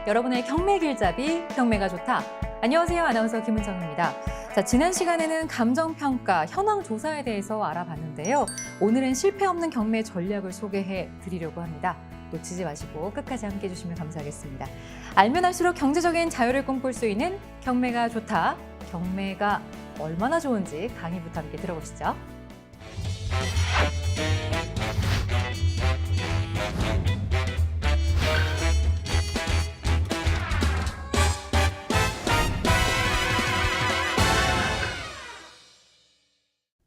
여러분의 경매 길잡이, 경매가 좋다. 안녕하세요. 아나운서 김은정입니다. 자, 지난 시간에는 감정평가, 현황 조사에 대해서 알아봤는데요. 오늘은 실패 없는 경매 전략을 소개해 드리려고 합니다. 놓치지 마시고 끝까지 함께 해주시면 감사하겠습니다. 알면 할수록 경제적인 자유를 꿈꿀 수 있는 경매가 좋다. 경매가 얼마나 좋은지 강의부터 함께 들어보시죠.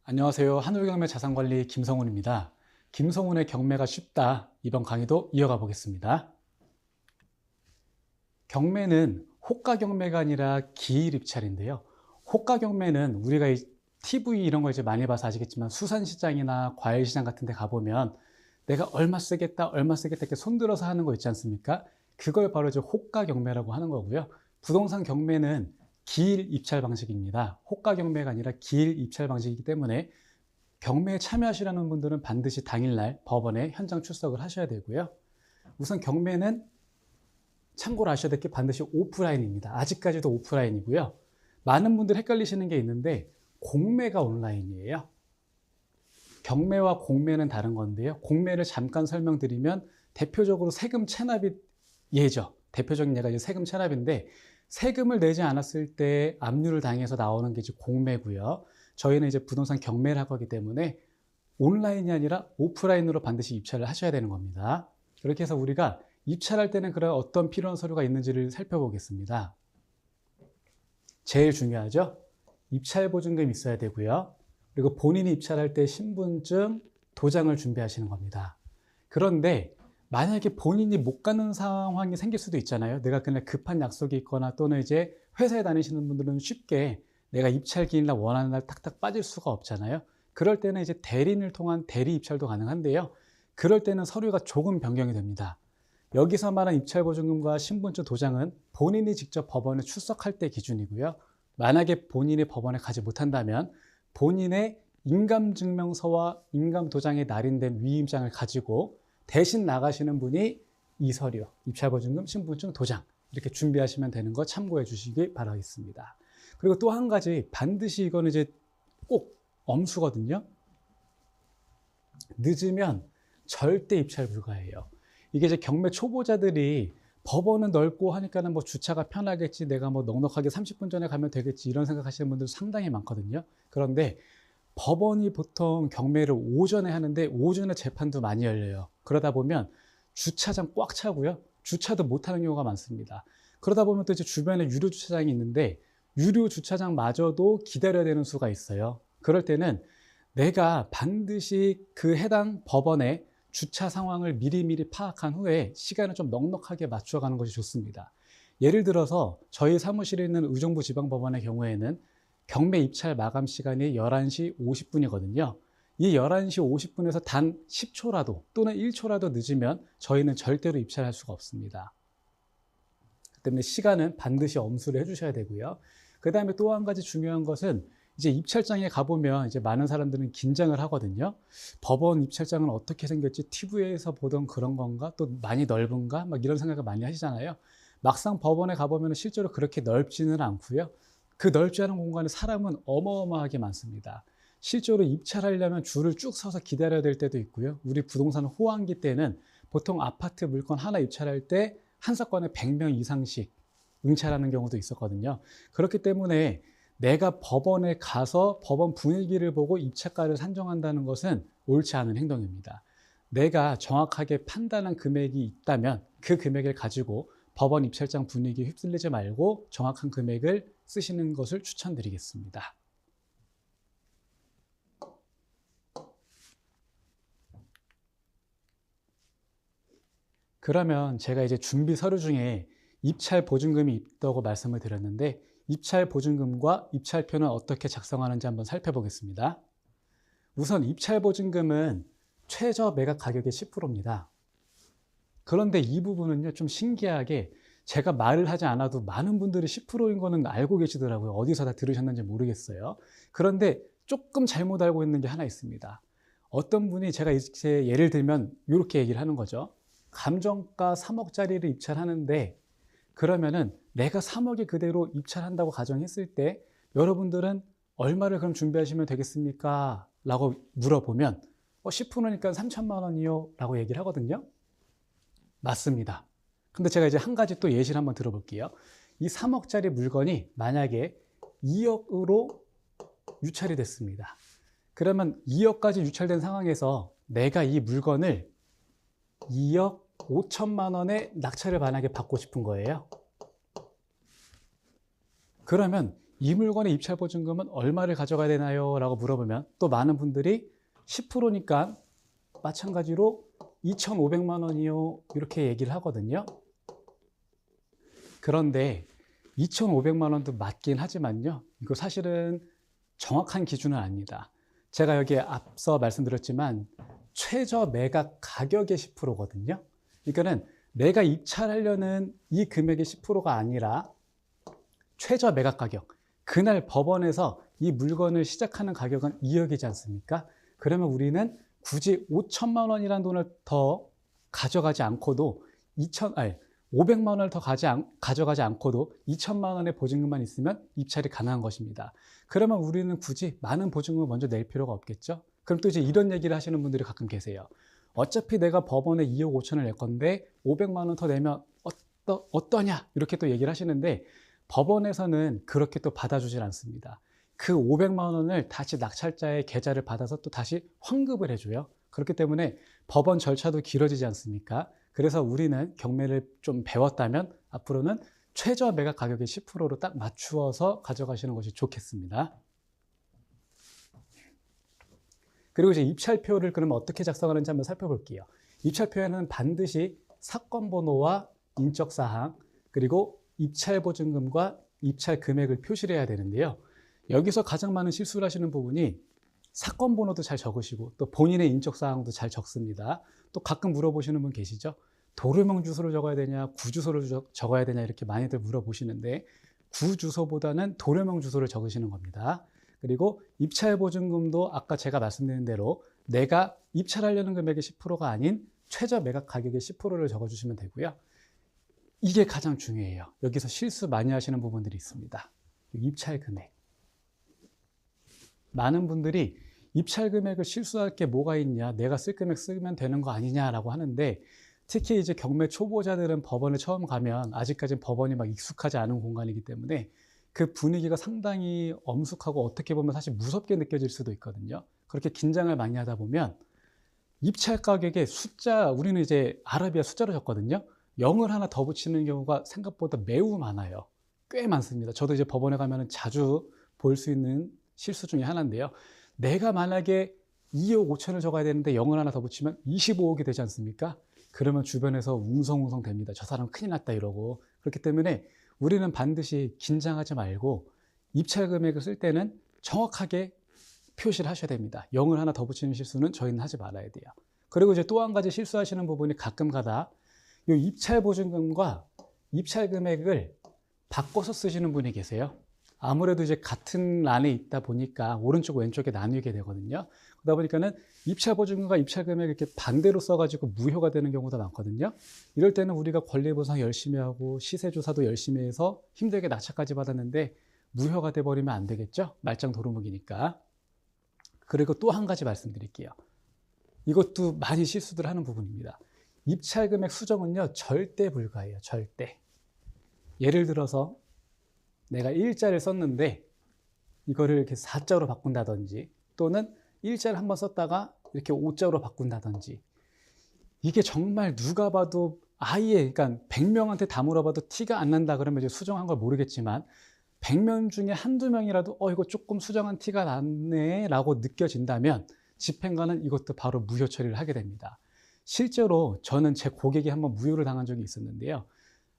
안녕하세요. 한울경매 자산관리 김성훈입니다. 김성훈의 경매가 쉽다. 이번 강의도 이어가 보겠습니다. 경매는 호가 경매가 아니라 기일 입찰인데요. 호가 경매는 우리가 TV 이런 거 이제 많이 봐서 아시겠지만 수산시장이나 과일시장 같은 데 가보면 내가 얼마 쓰겠다 이렇게 손들어서 하는 거 있지 않습니까? 그걸 바로 이제 호가 경매라고 하는 거고요. 부동산 경매는 기일 입찰 방식입니다. 호가 경매가 아니라 기일 입찰 방식이기 때문에 경매에 참여하시려는 분들은 반드시 당일날 법원에 현장 출석을 하셔야 되고요. 우선 경매는 참고로 아셔야 될 게 반드시 오프라인입니다. 아직까지도 오프라인이고요. 많은 분들이 헷갈리시는 게 있는데 공매가 온라인이에요. 경매와 공매는 다른 건데요. 공매를 잠깐 설명드리면 대표적으로 세금 체납이 예죠. 대표적인 예가 이제 세금 체납인데 세금을 내지 않았을 때 압류를 당해서 나오는 게 이제 공매고요. 저희는 이제 부동산 경매를 하고 하기 때문에 온라인이 아니라 오프라인으로 반드시 입찰을 하셔야 되는 겁니다. 그렇게 해서 우리가 입찰할 때는 그런 어떤 필요한 서류가 있는지를 살펴보겠습니다. 제일 중요하죠. 입찰 보증금이 있어야 되고요. 그리고 본인이 입찰할 때 신분증, 도장을 준비하시는 겁니다. 그런데 만약에 본인이 못 가는 상황이 생길 수도 있잖아요. 내가 그날 급한 약속이 있거나 또는 이제 회사에 다니시는 분들은 쉽게 내가 입찰 기일날 원하는 날 탁탁 빠질 수가 없잖아요. 그럴 때는 이제 대리인을 통한 대리 입찰도 가능한데요. 그럴 때는 서류가 조금 변경이 됩니다. 여기서 말한 입찰 보증금과 신분증 도장은 본인이 직접 법원에 출석할 때 기준이고요. 만약에 본인이 법원에 가지 못한다면 본인의 인감증명서와 인감도장에 날인된 위임장을 가지고 대신 나가시는 분이 이 서류, 입찰보증금, 신분증, 도장 이렇게 준비하시면 되는 거 참고해 주시기 바라겠습니다. 그리고 또 한 가지 반드시 이거는 이제 꼭 엄수거든요. 늦으면 절대 입찰 불가예요. 이게 이제 경매 초보자들이 법원은 넓고 하니까는 뭐 주차가 편하겠지, 내가 뭐 넉넉하게 30분 전에 가면 되겠지 이런 생각하시는 분들 상당히 많거든요. 그런데 법원이 보통 경매를 오전에 하는데 오전에 재판도 많이 열려요. 그러다 보면 주차장 꽉 차고요. 주차도 못하는 경우가 많습니다. 그러다 보면 또 이제 주변에 유료 주차장이 있는데 유료 주차장마저도 기다려야 되는 수가 있어요. 그럴 때는 내가 반드시 그 해당 법원의 주차 상황을 미리미리 파악한 후에 시간을 좀 넉넉하게 맞춰가는 것이 좋습니다. 예를 들어서 저희 사무실에 있는 의정부 지방법원의 경우에는 경매 입찰 마감 시간이 11시 50분이거든요. 이 11시 50분에서 단 10초라도 또는 1초라도 늦으면 저희는 절대로 입찰할 수가 없습니다. 그 때문에 시간은 반드시 엄수를 해주셔야 되고요. 그 다음에 또 한 가지 중요한 것은 이제 입찰장에 가보면 이제 많은 사람들은 긴장을 하거든요. 법원 입찰장은 어떻게 생겼지? TV에서 보던 그런 건가? 또 많이 넓은가? 막 이런 생각을 많이 하시잖아요. 막상 법원에 가보면 실제로 그렇게 넓지는 않고요. 그 넓지 않은 공간에 사람은 어마어마하게 많습니다. 실제로 입찰하려면 줄을 쭉 서서 기다려야 될 때도 있고요. 우리 부동산 호황기 때는 보통 아파트 물건 하나 입찰할 때 한 사건에 100명 이상씩 응찰하는 경우도 있었거든요. 그렇기 때문에 내가 법원에 가서 법원 분위기를 보고 입찰가를 산정한다는 것은 옳지 않은 행동입니다. 내가 정확하게 판단한 금액이 있다면 그 금액을 가지고 법원 입찰장 분위기에 휩쓸리지 말고 정확한 금액을 쓰시는 것을 추천드리겠습니다. 그러면 제가 이제 준비 서류 중에 입찰 보증금이 있다고 말씀을 드렸는데 입찰 보증금과 입찰표는 어떻게 작성하는지 한번 살펴보겠습니다. 우선 입찰 보증금은 최저 매각 가격의 10%입니다. 그런데 이 부분은요, 좀 신기하게 제가 말을 하지 않아도 많은 분들이 10%인 거는 알고 계시더라고요. 어디서 다 들으셨는지 모르겠어요. 그런데 조금 잘못 알고 있는 게 하나 있습니다. 어떤 분이 제가 이제 예를 들면 이렇게 얘기를 하는 거죠. 감정가 3억짜리를 입찰하는데 그러면은 내가 3억이 그대로 입찰한다고 가정했을 때 여러분들은 얼마를 그럼 준비하시면 되겠습니까? 라고 물어보면 10%니까 3천만 원이요? 라고 얘기를 하거든요. 맞습니다. 근데 제가 이제 한 가지 또 예시를 한번 들어볼게요. 이 3억짜리 물건이 만약에 2억으로 유찰이 됐습니다. 그러면 2억까지 유찰된 상황에서 내가 이 물건을 2억 5천만 원에 낙찰을 만약에 받고 싶은 거예요. 그러면 이 물건의 입찰 보증금은 얼마를 가져가야 되나요? 라고 물어보면 또 많은 분들이 10%니까 마찬가지로 2,500만 원이요. 이렇게 얘기를 하거든요. 그런데 2,500만 원도 맞긴 하지만요. 이거 사실은 정확한 기준은 아닙니다. 제가 여기에 앞서 말씀드렸지만 최저 매각 가격의 10%거든요. 그러니까는 내가 입찰하려는 이 금액의 10%가 아니라 최저 매각 가격. 그날 법원에서 이 물건을 시작하는 가격은 2억이지 않습니까? 그러면 우리는 굳이 5천만 원이라는 돈을 더 가져가지 않고도 500만 원을 더 가져가지 않고도 2천만 원의 보증금만 있으면 입찰이 가능한 것입니다. 그러면 우리는 굳이 많은 보증금을 먼저 낼 필요가 없겠죠? 그럼 또 이제 이런 얘기를 하시는 분들이 가끔 계세요. 어차피 내가 법원에 2억 5천을 낼 건데 500만 원 더 내면 어떠냐? 이렇게 또 얘기를 하시는데 법원에서는 그렇게 또 받아주질 않습니다. 그 500만 원을 다시 낙찰자의 계좌를 받아서 또 다시 환급을 해줘요. 그렇기 때문에 법원 절차도 길어지지 않습니까? 그래서 우리는 경매를 좀 배웠다면 앞으로는 최저 매각 가격의 10%로 딱 맞추어서 가져가시는 것이 좋겠습니다. 그리고 이제 입찰표를 그러면 어떻게 작성하는지 한번 살펴볼게요. 입찰표에는 반드시 사건 번호와 인적 사항, 그리고 입찰 보증금과 입찰 금액을 표시를 해야 되는데요. 여기서 가장 많은 실수를 하시는 부분이 사건 번호도 잘 적으시고 또 본인의 인적 사항도 잘 적습니다. 또 가끔 물어보시는 분 계시죠? 도로명 주소를 적어야 되냐, 구주소를 적어야 되냐 이렇게 많이들 물어보시는데 구주소보다는 도로명 주소를 적으시는 겁니다. 그리고 입찰 보증금도 아까 제가 말씀드린 대로 내가 입찰하려는 금액의 10%가 아닌 최저 매각 가격의 10%를 적어주시면 되고요. 이게 가장 중요해요. 여기서 실수 많이 하시는 부분들이 있습니다. 입찰 금액. 많은 분들이 입찰 금액을 실수할 게 뭐가 있냐, 내가 쓸 금액 쓰면 되는 거 아니냐라고 하는데 특히 이제 경매 초보자들은 법원에 처음 가면 아직까지는 법원이 막 익숙하지 않은 공간이기 때문에 그 분위기가 상당히 엄숙하고 어떻게 보면 사실 무섭게 느껴질 수도 있거든요. 그렇게 긴장을 많이 하다 보면 입찰 가격에 숫자, 우리는 이제 아라비아 숫자로 적거든요. 0을 하나 더 붙이는 경우가 생각보다 매우 많아요. 꽤 많습니다. 저도 이제 법원에 가면 자주 볼 수 있는 실수 중에 하나인데요. 내가 만약에 2억 5천을 적어야 되는데 0을 하나 더 붙이면 25억이 되지 않습니까? 그러면 주변에서 웅성웅성 됩니다. 저 사람 큰일 났다 이러고. 그렇기 때문에 우리는 반드시 긴장하지 말고 입찰 금액을 쓸 때는 정확하게 표시를 하셔야 됩니다. 0을 하나 더 붙이는 실수는 저희는 하지 말아야 돼요. 그리고 이제 또 한 가지 실수하시는 부분이 가끔 가다 이 입찰 보증금과 입찰 금액을 바꿔서 쓰시는 분이 계세요. 아무래도 이제 같은 란에 있다 보니까 오른쪽 왼쪽에 나누게 되거든요. 그러다 보니까는 입찰 보증금과 입찰 금액을 이렇게 반대로 써가지고 무효가 되는 경우도 많거든요. 이럴 때는 우리가 권리보상 열심히 하고 시세 조사도 열심히 해서 힘들게 낙찰까지 받았는데 무효가 돼 버리면 안 되겠죠. 말짱 도루묵이니까. 그리고 또 한 가지 말씀드릴게요. 이것도 많이 실수들 하는 부분입니다. 입찰 금액 수정은요 절대 불가해요. 절대. 예를 들어서 내가 일자를 썼는데 이거를 이렇게 4자로 바꾼다든지 또는 일자를 한번 썼다가 이렇게 5자로 바꾼다든지 이게 정말 누가 봐도 아예 그러니까 100명한테 다 물어봐도 티가 안 난다 그러면 이제 수정한 걸 모르겠지만 100명 중에 한두 명이라도 이거 조금 수정한 티가 났네 라고 느껴진다면 집행관은 이것도 바로 무효 처리를 하게 됩니다. 실제로 저는 제 고객이 한번 무효를 당한 적이 있었는데요.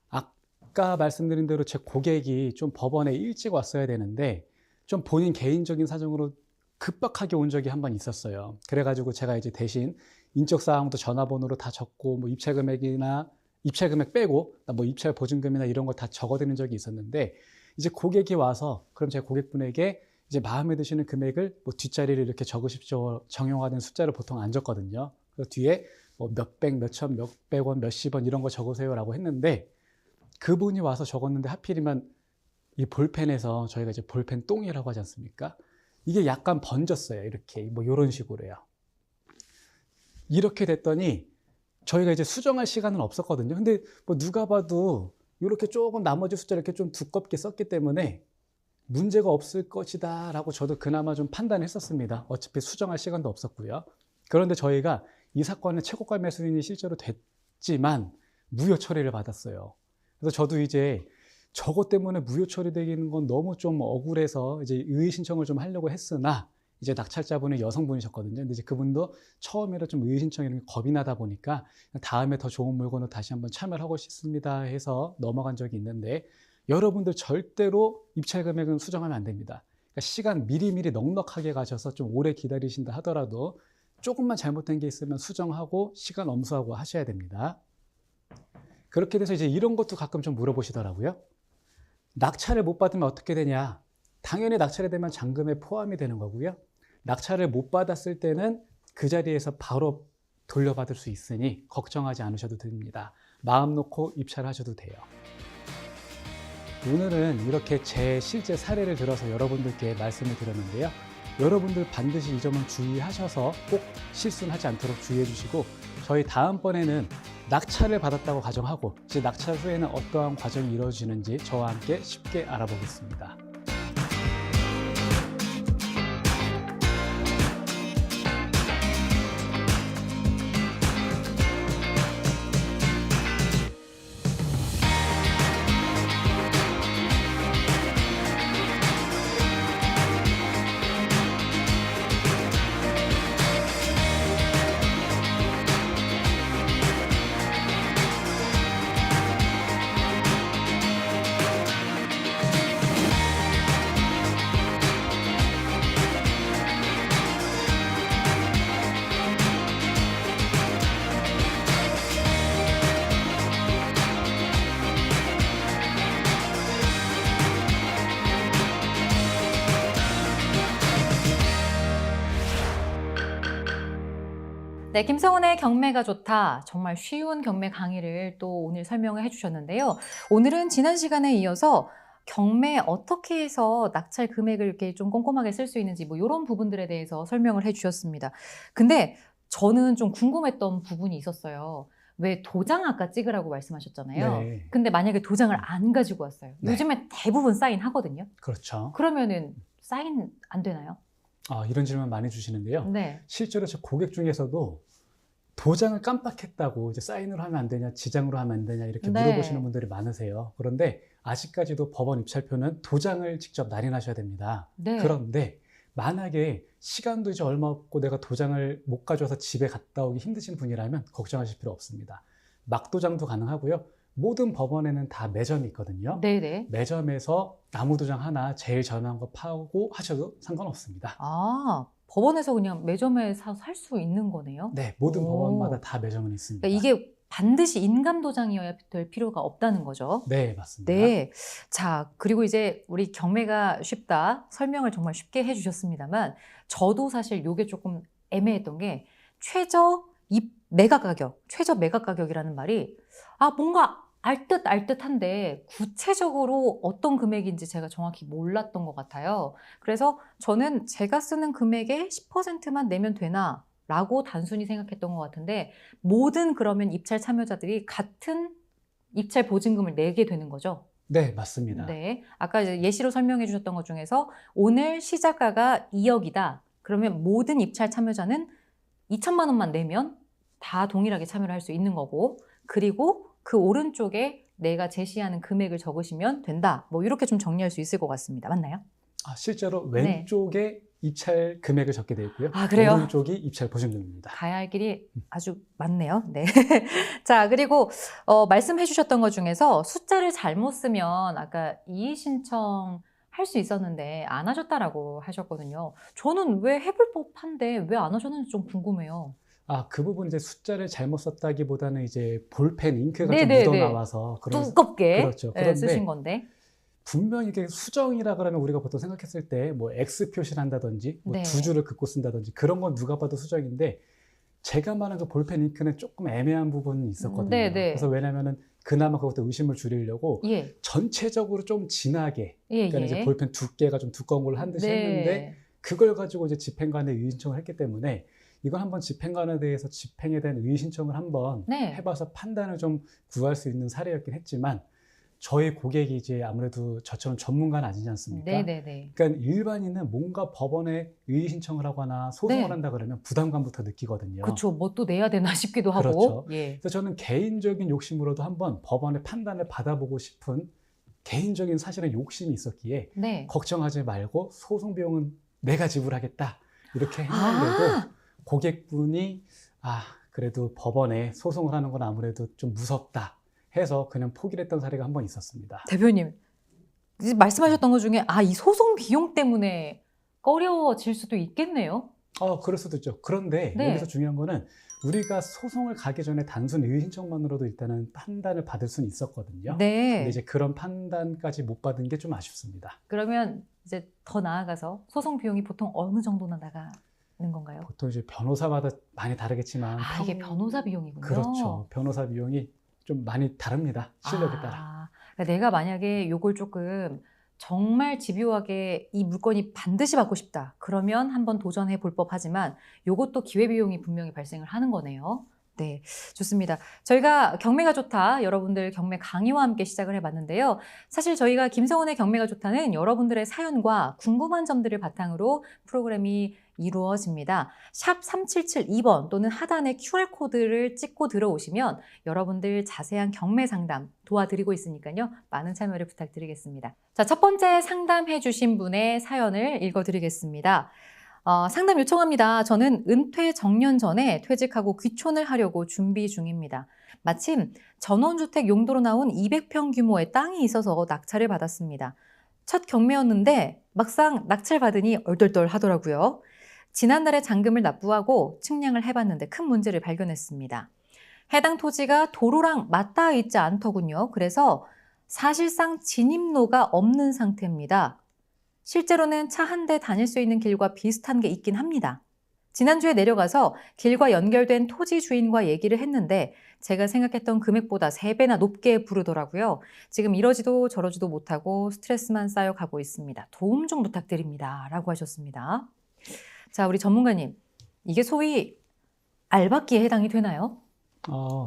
아까 말씀드린 대로 제 고객이 좀 법원에 일찍 왔어야 되는데 좀 본인 개인적인 사정으로 급박하게 온 적이 한 번 있었어요. 그래가지고 제가 이제 대신 인적 사항도 전화번호로 다 적고 뭐 입찰 금액이나 입찰 금액 빼고 뭐 입찰 보증금이나 이런 걸 다 적어드린 적이 있었는데 이제 고객이 와서 그럼 제 고객분에게 이제 마음에 드시는 금액을 뭐 뒷자리를 이렇게 적으십시오. 정형화된 숫자를 보통 안 적거든요. 그래서 뒤에 뭐 몇백, 몇천, 몇백 원, 몇십 원 이런 거 적으세요라고 했는데 그분이 와서 적었는데 하필이면 이 볼펜에서 저희가 이제 볼펜 똥이라고 하지 않습니까? 이게 약간 번졌어요. 이렇게 뭐 이런 식으로요. 이렇게 됐더니 저희가 이제 수정할 시간은 없었거든요. 근데 뭐 누가 봐도 이렇게 조금 나머지 숫자를 이렇게 좀 두껍게 썼기 때문에 문제가 없을 것이다 라고 저도 그나마 좀 판단했었습니다. 어차피 수정할 시간도 없었고요. 그런데 저희가 이 사건의 최고가 매수인이 실제로 됐지만 무효 처리를 받았어요. 그래서 저도 이제 저것 때문에 무효 처리되기는 건 너무 좀 억울해서 이제 의의 신청을 좀 하려고 했으나 이제 낙찰자분이 여성분이셨거든요. 근데 이제 그분도 처음이라 좀 의의 신청이 이런 게 겁이 나다 보니까 다음에 더 좋은 물건을 다시 한번 참여를 하고 싶습니다 해서 넘어간 적이 있는데, 여러분들 절대로 입찰 금액은 수정하면 안 됩니다. 그러니까 시간 미리미리 넉넉하게 가셔서 좀 오래 기다리신다 하더라도 조금만 잘못된 게 있으면 수정하고 시간 엄수하고 하셔야 됩니다. 그렇게 돼서 이제 이런 것도 가끔 좀 물어보시더라고요. 낙찰을 못 받으면 어떻게 되냐? 당연히 낙찰이 되면 잔금에 포함이 되는 거고요. 낙찰을 못 받았을 때는 그 자리에서 바로 돌려받을 수 있으니 걱정하지 않으셔도 됩니다. 마음 놓고 입찰하셔도 돼요. 오늘은 이렇게 제 실제 사례를 들어서 여러분들께 말씀을 드렸는데요. 여러분들 반드시 이 점은 주의하셔서 꼭 실수는 하지 않도록 주의해 주시고, 저희 다음번에는 낙찰을 받았다고 가정하고 이제 낙찰 후에는 어떠한 과정이 이루어지는지 저와 함께 쉽게 알아보겠습니다. 네, 김성훈의 경매가 좋다. 정말 쉬운 경매 강의를 또 오늘 설명을 해주셨는데요. 오늘은 지난 시간에 이어서 경매 어떻게 해서 낙찰 금액을 이렇게 좀 꼼꼼하게 쓸 수 있는지 뭐 이런 부분들에 대해서 설명을 해주셨습니다. 근데 저는 좀 궁금했던 부분이 있었어요. 왜 도장 아까 찍으라고 말씀하셨잖아요. 네. 근데 만약에 도장을 안 가지고 왔어요. 네. 요즘에 대부분 사인 하거든요. 그렇죠. 그러면은 사인 안 되나요? 이런 질문 많이 주시는데요. 네. 실제로 제 고객 중에서도 도장을 깜빡했다고 이제 사인으로 하면 안 되냐, 지장으로 하면 안 되냐 이렇게 네. 물어보시는 분들이 많으세요. 그런데 아직까지도 법원 입찰표는 도장을 직접 날인하셔야 됩니다. 네. 그런데 만약에 시간도 이제 얼마 없고 내가 도장을 못 가져와서 집에 갔다 오기 힘드신 분이라면 걱정하실 필요 없습니다. 막도장도 가능하고요. 모든 법원에는 다 매점이 있거든요. 네네. 매점에서 나무 도장 하나 제일 저렴한 거 파고 하셔도 상관없습니다. 아, 법원에서 그냥 매점에 사서 살 수 있는 거네요? 네, 모든 오. 법원마다 다 매점은 있습니다. 그러니까 이게 반드시 인감 도장이어야 될 필요가 없다는 거죠? 네, 맞습니다. 네. 자, 그리고 이제 우리 경매가 쉽다 설명을 정말 쉽게 해주셨습니다만, 저도 사실 이게 조금 애매했던 게 최저 매각 가격, 최저 매각 가격이라는 말이 뭔가 알듯한데 구체적으로 어떤 금액인지 제가 정확히 몰랐던 것 같아요. 그래서 저는 제가 쓰는 금액의 10%만 내면 되나? 라고 단순히 생각했던 것 같은데, 모든 그러면 입찰 참여자들이 같은 입찰 보증금을 내게 되는 거죠? 네, 맞습니다. 네. 아까 이제 예시로 설명해 주셨던 것 중에서 오늘 시작가가 2억이다. 그러면 모든 입찰 참여자는 2천만 원만 내면 다 동일하게 참여를 할 수 있는 거고, 그리고 그 오른쪽에 내가 제시하는 금액을 적으시면 된다. 뭐 이렇게 좀 정리할 수 있을 것 같습니다. 맞나요? 실제로 왼쪽에 입찰 금액을 적게 되어 있고요. 그래요? 오른쪽이 입찰 보증금입니다. 가야 할 길이 아주 많네요. 네. 자, 그리고 말씀해 주셨던 것 중에서 숫자를 잘못 쓰면 아까 이의 신청 할 수 있었는데 안 하셨다라고 하셨거든요. 저는 왜 해볼 법한데 왜 안 하셨는지 좀 궁금해요. 그 부분 이제 숫자를 잘못 썼다기보다는 이제 볼펜 잉크가 좀 네네네. 묻어 나와서 두껍게 그렇죠. 네, 그런데 쓰신 건데. 분명히 이게 수정이라 그러면 우리가 보통 생각했을 때 뭐 X 표시를 한다든지 뭐 네. 두 줄을 긋고 쓴다든지 그런 건 누가 봐도 수정인데, 제가 말한 그 볼펜 잉크는 조금 애매한 부분이 있었거든요. 네네. 그래서 왜냐면은 그나마 그것도 의심을 줄이려고 예. 전체적으로 좀 진하게, 예, 그러니까 예. 이제 볼펜 두께가 좀 두꺼운 걸로 한 듯이 했는데 그걸 가지고 이제 집행관에 이의 신청을 했기 때문에 이걸 한번 집행관에 대해서 집행에 대한 이의 신청을 한번 네. 해봐서 판단을 좀 구할 수 있는 사례였긴 했지만 저희 고객이 이제 아무래도 저처럼 전문가는 아니지 않습니까? 네네네. 그러니까 일반인은 뭔가 법원에 이의 신청을 하거나 소송을 네. 한다 그러면 부담감부터 느끼거든요. 그렇죠. 뭐 또 내야 되나 싶기도 하고. 그렇죠. 예. 그래서 저는 개인적인 욕심으로도 한번 법원의 판단을 받아보고 싶은 개인적인 사실은 욕심이 있었기에 네. 걱정하지 말고 소송 비용은 내가 지불하겠다 이렇게 했는데도 고객분이 그래도 법원에 소송을 하는 건 아무래도 좀 무섭다 해서 그냥 포기를 했던 사례가 한 번 있었습니다. 대표님, 이제 말씀하셨던 것 중에 이 소송 비용 때문에 꺼려질 수도 있겠네요. 그럴 수도 있죠. 그런데 네. 여기서 중요한 거는 우리가 소송을 가기 전에 단순 이의 신청만으로도 일단은 판단을 받을 수는 있었거든요. 근데 네. 이제 그런 판단까지 못 받은 게 좀 아쉽습니다. 그러면 이제 더 나아가서 소송 비용이 보통 어느 정도나 나가는 건가요? 보통 이제 변호사마다 많이 다르겠지만 이게 변호사 비용이군요. 그렇죠. 변호사 비용이 좀 많이 다릅니다. 실력에 따라. 그러니까 내가 만약에 요걸 조금 정말 집요하게 이 물건이 반드시 받고 싶다. 그러면 한번 도전해 볼 법하지만 요것도 기회비용이 분명히 발생을 하는 거네요. 네, 좋습니다. 저희가 경매가 좋다, 여러분들 경매 강의와 함께 시작을 해봤는데요. 사실 저희가 김성원의 경매가 좋다는 여러분들의 사연과 궁금한 점들을 바탕으로 프로그램이 이루어집니다. 샵 3772번 또는 하단에 QR코드를 찍고 들어오시면 여러분들 자세한 경매 상담 도와드리고 있으니까요. 많은 참여를 부탁드리겠습니다. 자, 첫 번째 상담해 주신 분의 사연을 읽어드리겠습니다. 상담 요청합니다. 저는 은퇴 정년 전에 퇴직하고 귀촌을 하려고 준비 중입니다. 마침 전원주택 용도로 나온 200평 규모의 땅이 있어서 낙찰을 받았습니다. 첫 경매였는데 막상 낙찰 받으니 얼떨떨 하더라고요. 지난달에 잔금을 납부하고 측량을 해봤는데 큰 문제를 발견했습니다. 해당 토지가 도로랑 맞닿아 있지 않더군요. 그래서 사실상 진입로가 없는 상태입니다. 실제로는 차 한 대 다닐 수 있는 길과 비슷한 게 있긴 합니다. 지난주에 내려가서 길과 연결된 토지 주인과 얘기를 했는데 제가 생각했던 금액보다 3배나 높게 부르더라고요. 지금 이러지도 저러지도 못하고 스트레스만 쌓여가고 있습니다. 도움 좀 부탁드립니다. 라고 하셨습니다. 자, 우리 전문가님, 이게 소위 알박기에 해당이 되나요?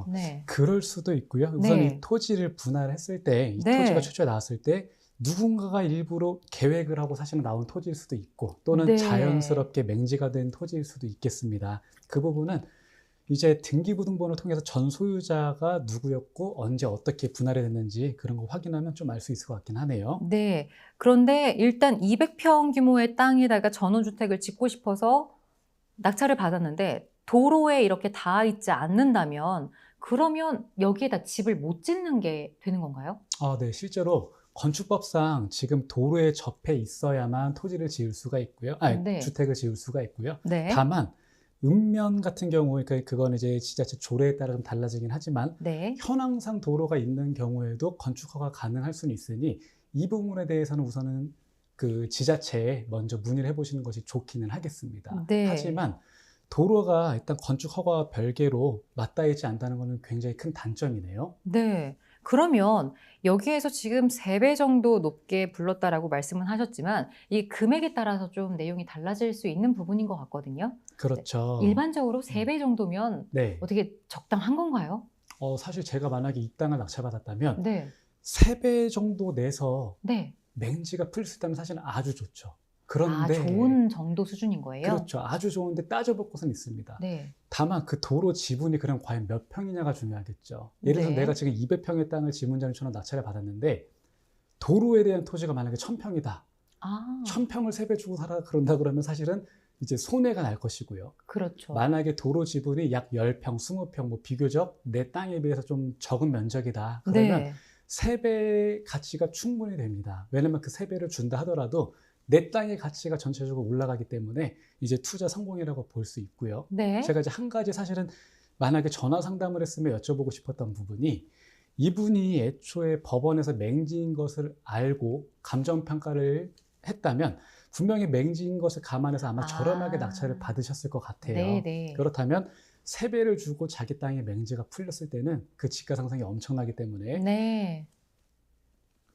네. 그럴 수도 있고요. 우선 이 토지를 분할을 했을 때, 이 토지가 최초에 나왔을 때 누군가가 일부러 계획을 하고 사실은 나온 토지일 수도 있고 또는 자연스럽게 맹지가 된 토지일 수도 있겠습니다. 그 부분은 이제 등기부등본을 통해서 전 소유자가 누구였고 언제 어떻게 분할이 됐는지 그런 거 확인하면 좀 알 수 있을 것 같긴 하네요. 네. 그런데 일단 200평 규모의 땅에다가 전원주택을 짓고 싶어서 낙찰을 받았는데 도로에 이렇게 닿아 있지 않는다면 그러면 여기에다 집을 못 짓는 게 되는 건가요? 네. 실제로 건축법상 지금 도로에 접해 있어야만 토지를 지을 수가 있고요. 주택을 지을 수가 있고요. 네. 다만 읍면 같은 경우, 그러니까 그건 이제 지자체 조례에 따라 좀 달라지긴 하지만 현황상 도로가 있는 경우에도 건축허가 가능할 수는 있으니 이 부분에 대해서는 우선은 그 지자체에 먼저 문의를 해보시는 것이 좋기는 하겠습니다. 하지만 도로가 일단 건축허가와 별개로 맞닿아 있지 않다는 것은 굉장히 큰 단점이네요. 네. 그러면 여기에서 지금 3배 정도 높게 불렀다라고 말씀은 하셨지만 이 금액에 따라서 좀 내용이 달라질 수 있는 부분인 것 같거든요. 그렇죠. 일반적으로 3배 정도면 어떻게 적당한 건가요? 사실 제가 만약에 이 땅을 낙찰받았다면 3배 정도 내서 맹지가 풀 수 있다면 사실은 아주 좋죠. 그런데 좋은 정도 수준인 거예요? 그렇죠. 아주 좋은데 따져볼 곳은 있습니다. 다만 그 도로 지분이 그럼 과연 몇 평이냐가 중요하겠죠. 예를 들어서 내가 지금 200평의 땅을 지문자료처럼 낙찰을 받았는데 도로에 대한 토지가 만약에 1000평이다. 1000평을 3배 주고 사라 그런다 그러면 사실은 이제 손해가 날 것이고요. 그렇죠. 만약에 도로 지분이 약 10평, 20평 뭐 비교적 내 땅에 비해서 좀 적은 면적이다. 그러면 3배 가치가 충분히 됩니다. 왜냐면 그 3배를 준다 하더라도 내 땅의 가치가 전체적으로 올라가기 때문에 이제 투자 성공이라고 볼 수 있고요. 제가 이제 한 가지 사실은 만약에 전화 상담을 했으면 여쭤보고 싶었던 부분이 이분이 애초에 법원에서 맹지인 것을 알고 감정평가를 했다면 분명히 맹지인 것을 감안해서 아마 저렴하게 낙찰을 받으셨을 것 같아요. 그렇다면 세배를 주고 자기 땅에 맹지가 풀렸을 때는 그 지가 상승이 엄청나기 때문에 네.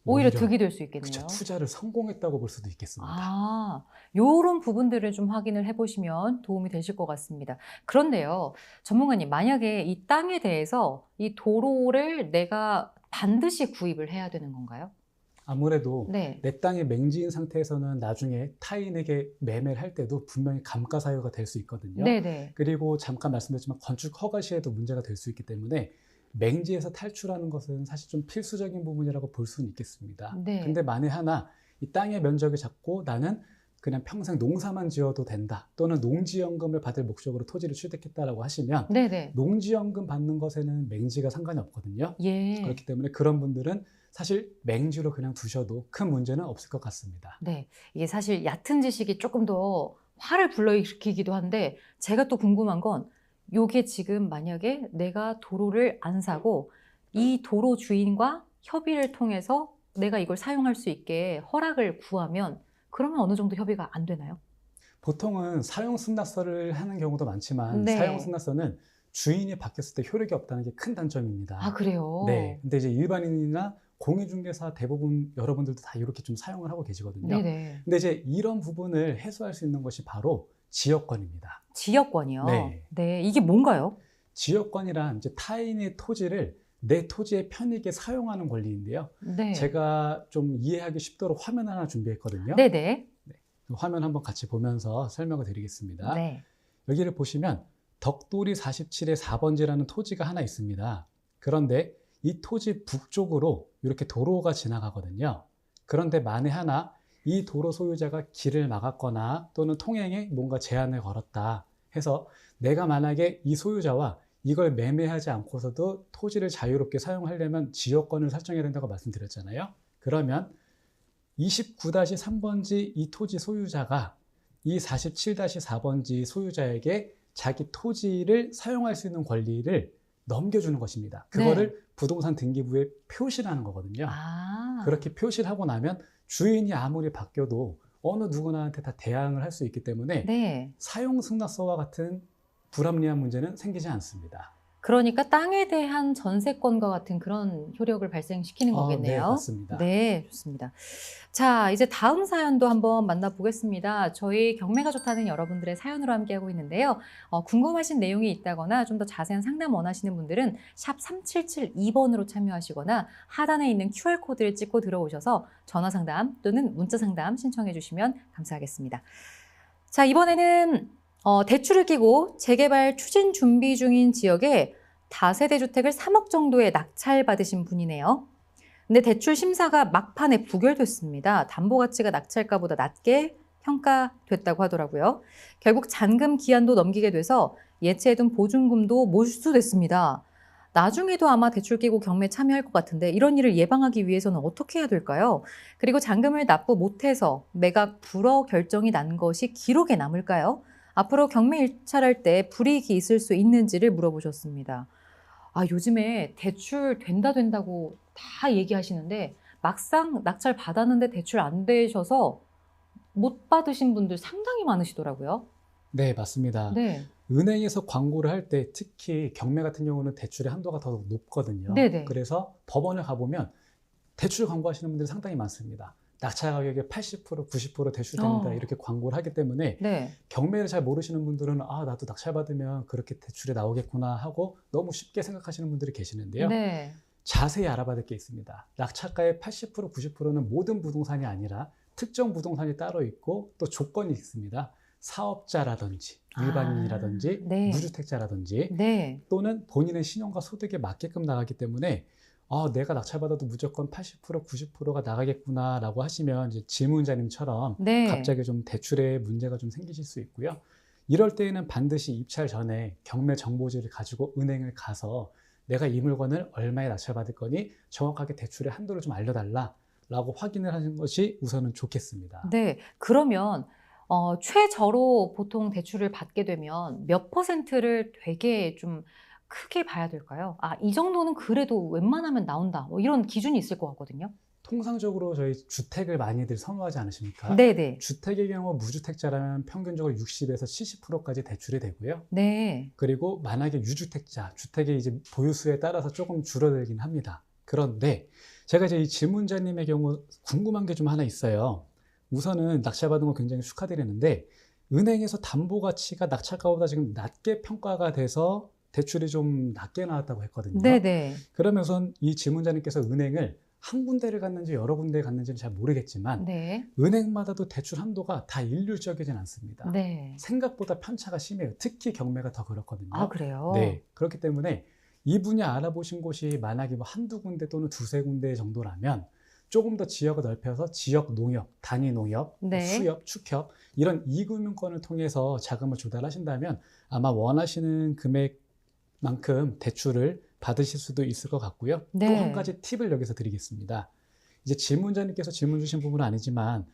오히려 득이 될 수 있겠네요. 그쵸, 투자를 성공했다고 볼 수도 있겠습니다. 아, 요런 부분들을 좀 확인을 해보시면 도움이 되실 것 같습니다. 그런데요, 전문가님, 만약에 이 땅에 대해서 이 도로를 내가 반드시 구입을 해야 되는 건가요? 아무래도 네. 내 땅에 맹지인 상태에서는 나중에 타인에게 매매를 할 때도 분명히 감가사유가 될 수 있거든요. 네네. 그리고 잠깐 말씀드렸지만 건축 허가 시에도 문제가 될 수 있기 때문에 맹지에서 탈출하는 것은 사실 좀 필수적인 부분이라고 볼 수는 있겠습니다. 네. 근데 만에 하나 이 땅의 면적이 작고 나는 그냥 평생 농사만 지어도 된다, 또는 농지연금을 받을 목적으로 토지를 취득했다라고 하시면 네네. 농지연금 받는 것에는 맹지가 상관이 없거든요. 예. 그렇기 때문에 그런 분들은 사실 맹지로 그냥 두셔도 큰 문제는 없을 것 같습니다. 네. 이게 사실 얕은 지식이 조금 더 화를 불러일으키기도 한데, 제가 또 궁금한 건 요게 지금 만약에 내가 도로를 안 사고 이 도로 주인과 협의를 통해서 내가 이걸 사용할 수 있게 허락을 구하면 그러면 어느 정도 협의가 안 되나요? 보통은 사용승낙서를 하는 경우도 많지만 네. 사용승낙서는 주인이 바뀌었을 때 효력이 없다는 게 큰 단점입니다. 아, 그래요? 네. 근데 이제 일반인이나 공인중개사 대부분 여러분들도 다 이렇게 좀 사용을 하고 계시거든요. 네네. 근데 이제 이런 부분을 해소할 수 있는 것이 바로 지역권입니다. 지역권이요? 네. 네. 이게 뭔가요? 지역권이란 이제 타인의 토지를 내 토지에 편익에 사용하는 권리인데요. 네. 제가 좀 이해하기 쉽도록 화면 하나 준비했거든요. 네네. 그 화면 한번 같이 보면서 설명을 드리겠습니다. 네. 여기를 보시면 덕돌이 47의 4번지라는 토지가 하나 있습니다. 그런데 이 토지 북쪽으로 이렇게 도로가 지나가거든요. 그런데 만에 하나 이 도로 소유자가 길을 막았거나 또는 통행에 뭔가 제한을 걸었다 해서 내가 만약에 이 소유자와 이걸 매매하지 않고서도 토지를 자유롭게 사용하려면 지역권을 설정해야 된다고 말씀드렸잖아요. 그러면 29-3번지 이 토지 소유자가 이 47-4번지 소유자에게 자기 토지를 사용할 수 있는 권리를 넘겨주는 것입니다. 그거를 부동산 등기부에 표시를 하는 거거든요. 아. 그렇게 표시를 하고 나면 주인이 아무리 바뀌어도 어느 누구나한테 다 대항을 할 수 있기 때문에 네. 사용승낙서와 같은 불합리한 문제는 생기지 않습니다. 그러니까 땅에 대한 전세권과 같은 그런 효력을 발생시키는 거겠네요. 네, 맞습니다. 네, 좋습니다. 자, 이제 다음 사연도 한번 만나보겠습니다. 저희 경매가 좋다는 여러분들의 사연으로 함께하고 있는데요. 궁금하신 내용이 있다거나 좀 더 자세한 상담 원하시는 분들은 샵 3772번으로 참여하시거나 하단에 있는 QR코드를 찍고 들어오셔서 전화 상담 또는 문자 상담 신청해 주시면 감사하겠습니다. 자, 이번에는 대출을 끼고 재개발 추진 준비 중인 지역에 다세대 주택을 3억 정도에 낙찰받으신 분이네요. 근데 대출 심사가 막판에 부결됐습니다. 담보 가치가 낙찰가보다 낮게 평가됐다고 하더라고요. 결국 잔금 기한도 넘기게 돼서 예치해둔 보증금도 몰수됐습니다. 나중에도 아마 대출 끼고 경매 참여할 것 같은데 이런 일을 예방하기 위해서는 어떻게 해야 될까요? 그리고 잔금을 납부 못해서 매각 불허 결정이 난 것이 기록에 남을까요? 앞으로 경매 일찰할 때 불이익이 있을 수 있는지를 물어보셨습니다. 아, 요즘에 대출 된다고 다 얘기하시는데 막상 낙찰 받았는데 대출 안 되셔서 못 받으신 분들 상당히 많으시더라고요. 네, 맞습니다. 네. 은행에서 광고를 할 때 특히 경매 같은 경우는 대출의 한도가 더 높거든요. 네네. 그래서 법원에 가보면 대출 광고하시는 분들이 상당히 많습니다. 낙찰 가격의 80%, 90% 대출됩니다. 이렇게 광고를 하기 때문에 네. 경매를 잘 모르시는 분들은 아, 나도 낙찰 받으면 그렇게 대출이 나오겠구나 하고 너무 쉽게 생각하시는 분들이 계시는데요. 네. 자세히 알아봐야 될 게 있습니다. 낙찰가의 80%, 90%는 모든 부동산이 아니라 특정 부동산이 따로 있고 또 조건이 있습니다. 사업자라든지 일반인이라든지 네. 무주택자라든지 네. 또는 본인의 신용과 소득에 맞게끔 나가기 때문에 내가 낙찰받아도 무조건 80%, 90%가 나가겠구나 라고 하시면 이제 질문자님처럼 네. 갑자기 좀 대출에 문제가 좀 생기실 수 있고요. 이럴 때에는 반드시 입찰 전에 경매 정보지를 가지고 은행을 가서 내가 이 물건을 얼마에 낙찰받을 거니 정확하게 대출의 한도를 좀 알려달라 라고 확인을 하는 것이 우선은 좋겠습니다. 네. 그러면 최저로 보통 대출을 받게 되면 몇 %를 되게 좀 크게 봐야 될까요? 아, 이 정도는 그래도 웬만하면 나온다. 뭐 이런 기준이 있을 것 같거든요. 통상적으로 저희 주택을 많이들 선호하지 않으십니까? 네네. 주택의 경우 무주택자라면 평균적으로 60에서 70%까지 대출이 되고요. 네. 그리고 만약에 유주택자, 주택의 이제 보유수에 따라서 조금 줄어들긴 합니다. 그런데 제가 이제 이 질문자님의 경우 궁금한 게 좀 하나 있어요. 우선은 낙찰받은 거 굉장히 축하드리는데 은행에서 담보 가치가 낙찰가보다 지금 낮게 평가가 돼서 대출이 좀 낮게 나왔다고 했거든요. 네네. 그러면 우선 이 질문자님께서 은행을 한 군데를 갔는지 여러 군데에 갔는지는 잘 모르겠지만 네. 은행마다도 대출 한도가 다 일률적이진 않습니다. 네. 생각보다 편차가 심해요. 특히 경매가 더 그렇거든요. 아, 그래요? 네. 그렇기 때문에 이 분야 알아보신 곳이 만약에 뭐 한두 군데 또는 두세 군데 정도라면 조금 더 지역을 넓혀서 지역 농협, 단위 농협, 네. 수협, 축협 이런 이금융권을 통해서 자금을 조달하신다면 아마 원하시는 금액만큼 대출을 받으실 수도 있을 것 같고요. 네. 또 한 가지 팁을 여기서 드리겠습니다. 이제 질문자님께서 질문 주신 부분은 아니지만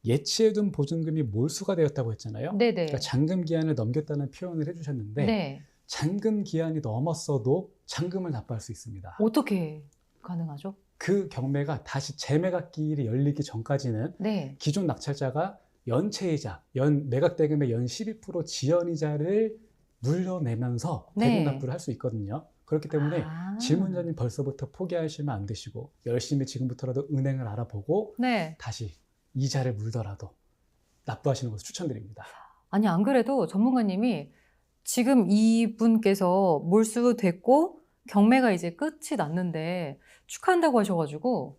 예치해둔 보증금이 몰수가 되었다고 했잖아요. 네네. 그러니까 잔금 기한을 넘겼다는 표현을 해주셨는데 네. 잔금 기한이 넘었어도 잔금을 납부할 수 있습니다. 어떻게 가능하죠? 그 경매가 다시 재매각기일이 열리기 전까지는 네. 기존 낙찰자가 연체이자, 매각 대금의 연 12% 지연이자를 물려내면서 네. 대금 납부를 할 수 있거든요. 그렇기 때문에 아. 질문자님 벌써부터 포기하시면 안 되시고 열심히 지금부터라도 은행을 알아보고 네. 다시 이자를 물더라도 납부하시는 것을 추천드립니다. 아니, 안 그래도 전문가님이 지금 이분께서 몰수됐고 경매가 이제 끝이 났는데 축하한다고 하셔가지고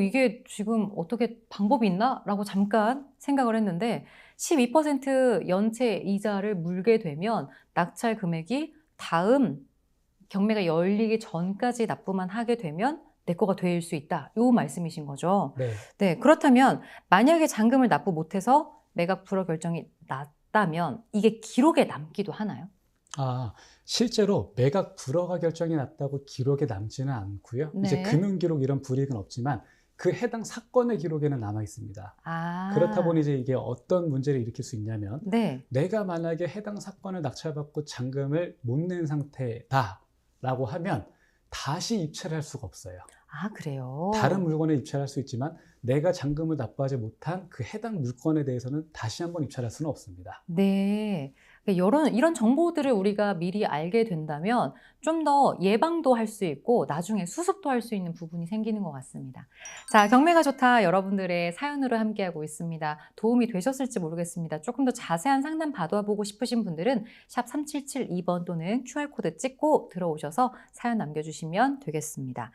이게 지금 어떻게 방법이 있나? 라고 잠깐 생각을 했는데 12% 연체 이자를 물게 되면 낙찰 금액이 다음 경매가 열리기 전까지 납부만 하게 되면 내 거가 될 수 있다. 요 말씀이신 거죠. 네. 네, 그렇다면 만약에 잔금을 납부 못해서 매각 불허 결정이 났다면 이게 기록에 남기도 하나요? 실제로 매각 불허가 결정이 났다고 기록에 남지는 않고요. 이제 네. 금융기록 이런 불이익은 없지만 그 해당 사건의 기록에는 남아 있습니다. 아. 그렇다 보니 이제 이게 어떤 문제를 일으킬 수 있냐면 네. 내가 만약에 해당 사건을 낙찰받고 잔금을 못 낸 상태다라고 하면 다시 입찰을 할 수가 없어요. 아, 그래요? 다른 물건에 입찰할 수 있지만 내가 잔금을 납부하지 못한 그 해당 물건에 대해서는 다시 한번 입찰할 수는 없습니다. 네. 이런 정보들을 우리가 미리 알게 된다면 좀 더 예방도 할 수 있고 나중에 수습도 할 수 있는 부분이 생기는 것 같습니다. 자, 경매가 좋다 여러분들의 사연으로 함께하고 있습니다. 도움이 되셨을지 모르겠습니다. 조금 더 자세한 상담 받아보고 싶으신 분들은 샵 3772번 또는 QR코드 찍고 들어오셔서 사연 남겨주시면 되겠습니다.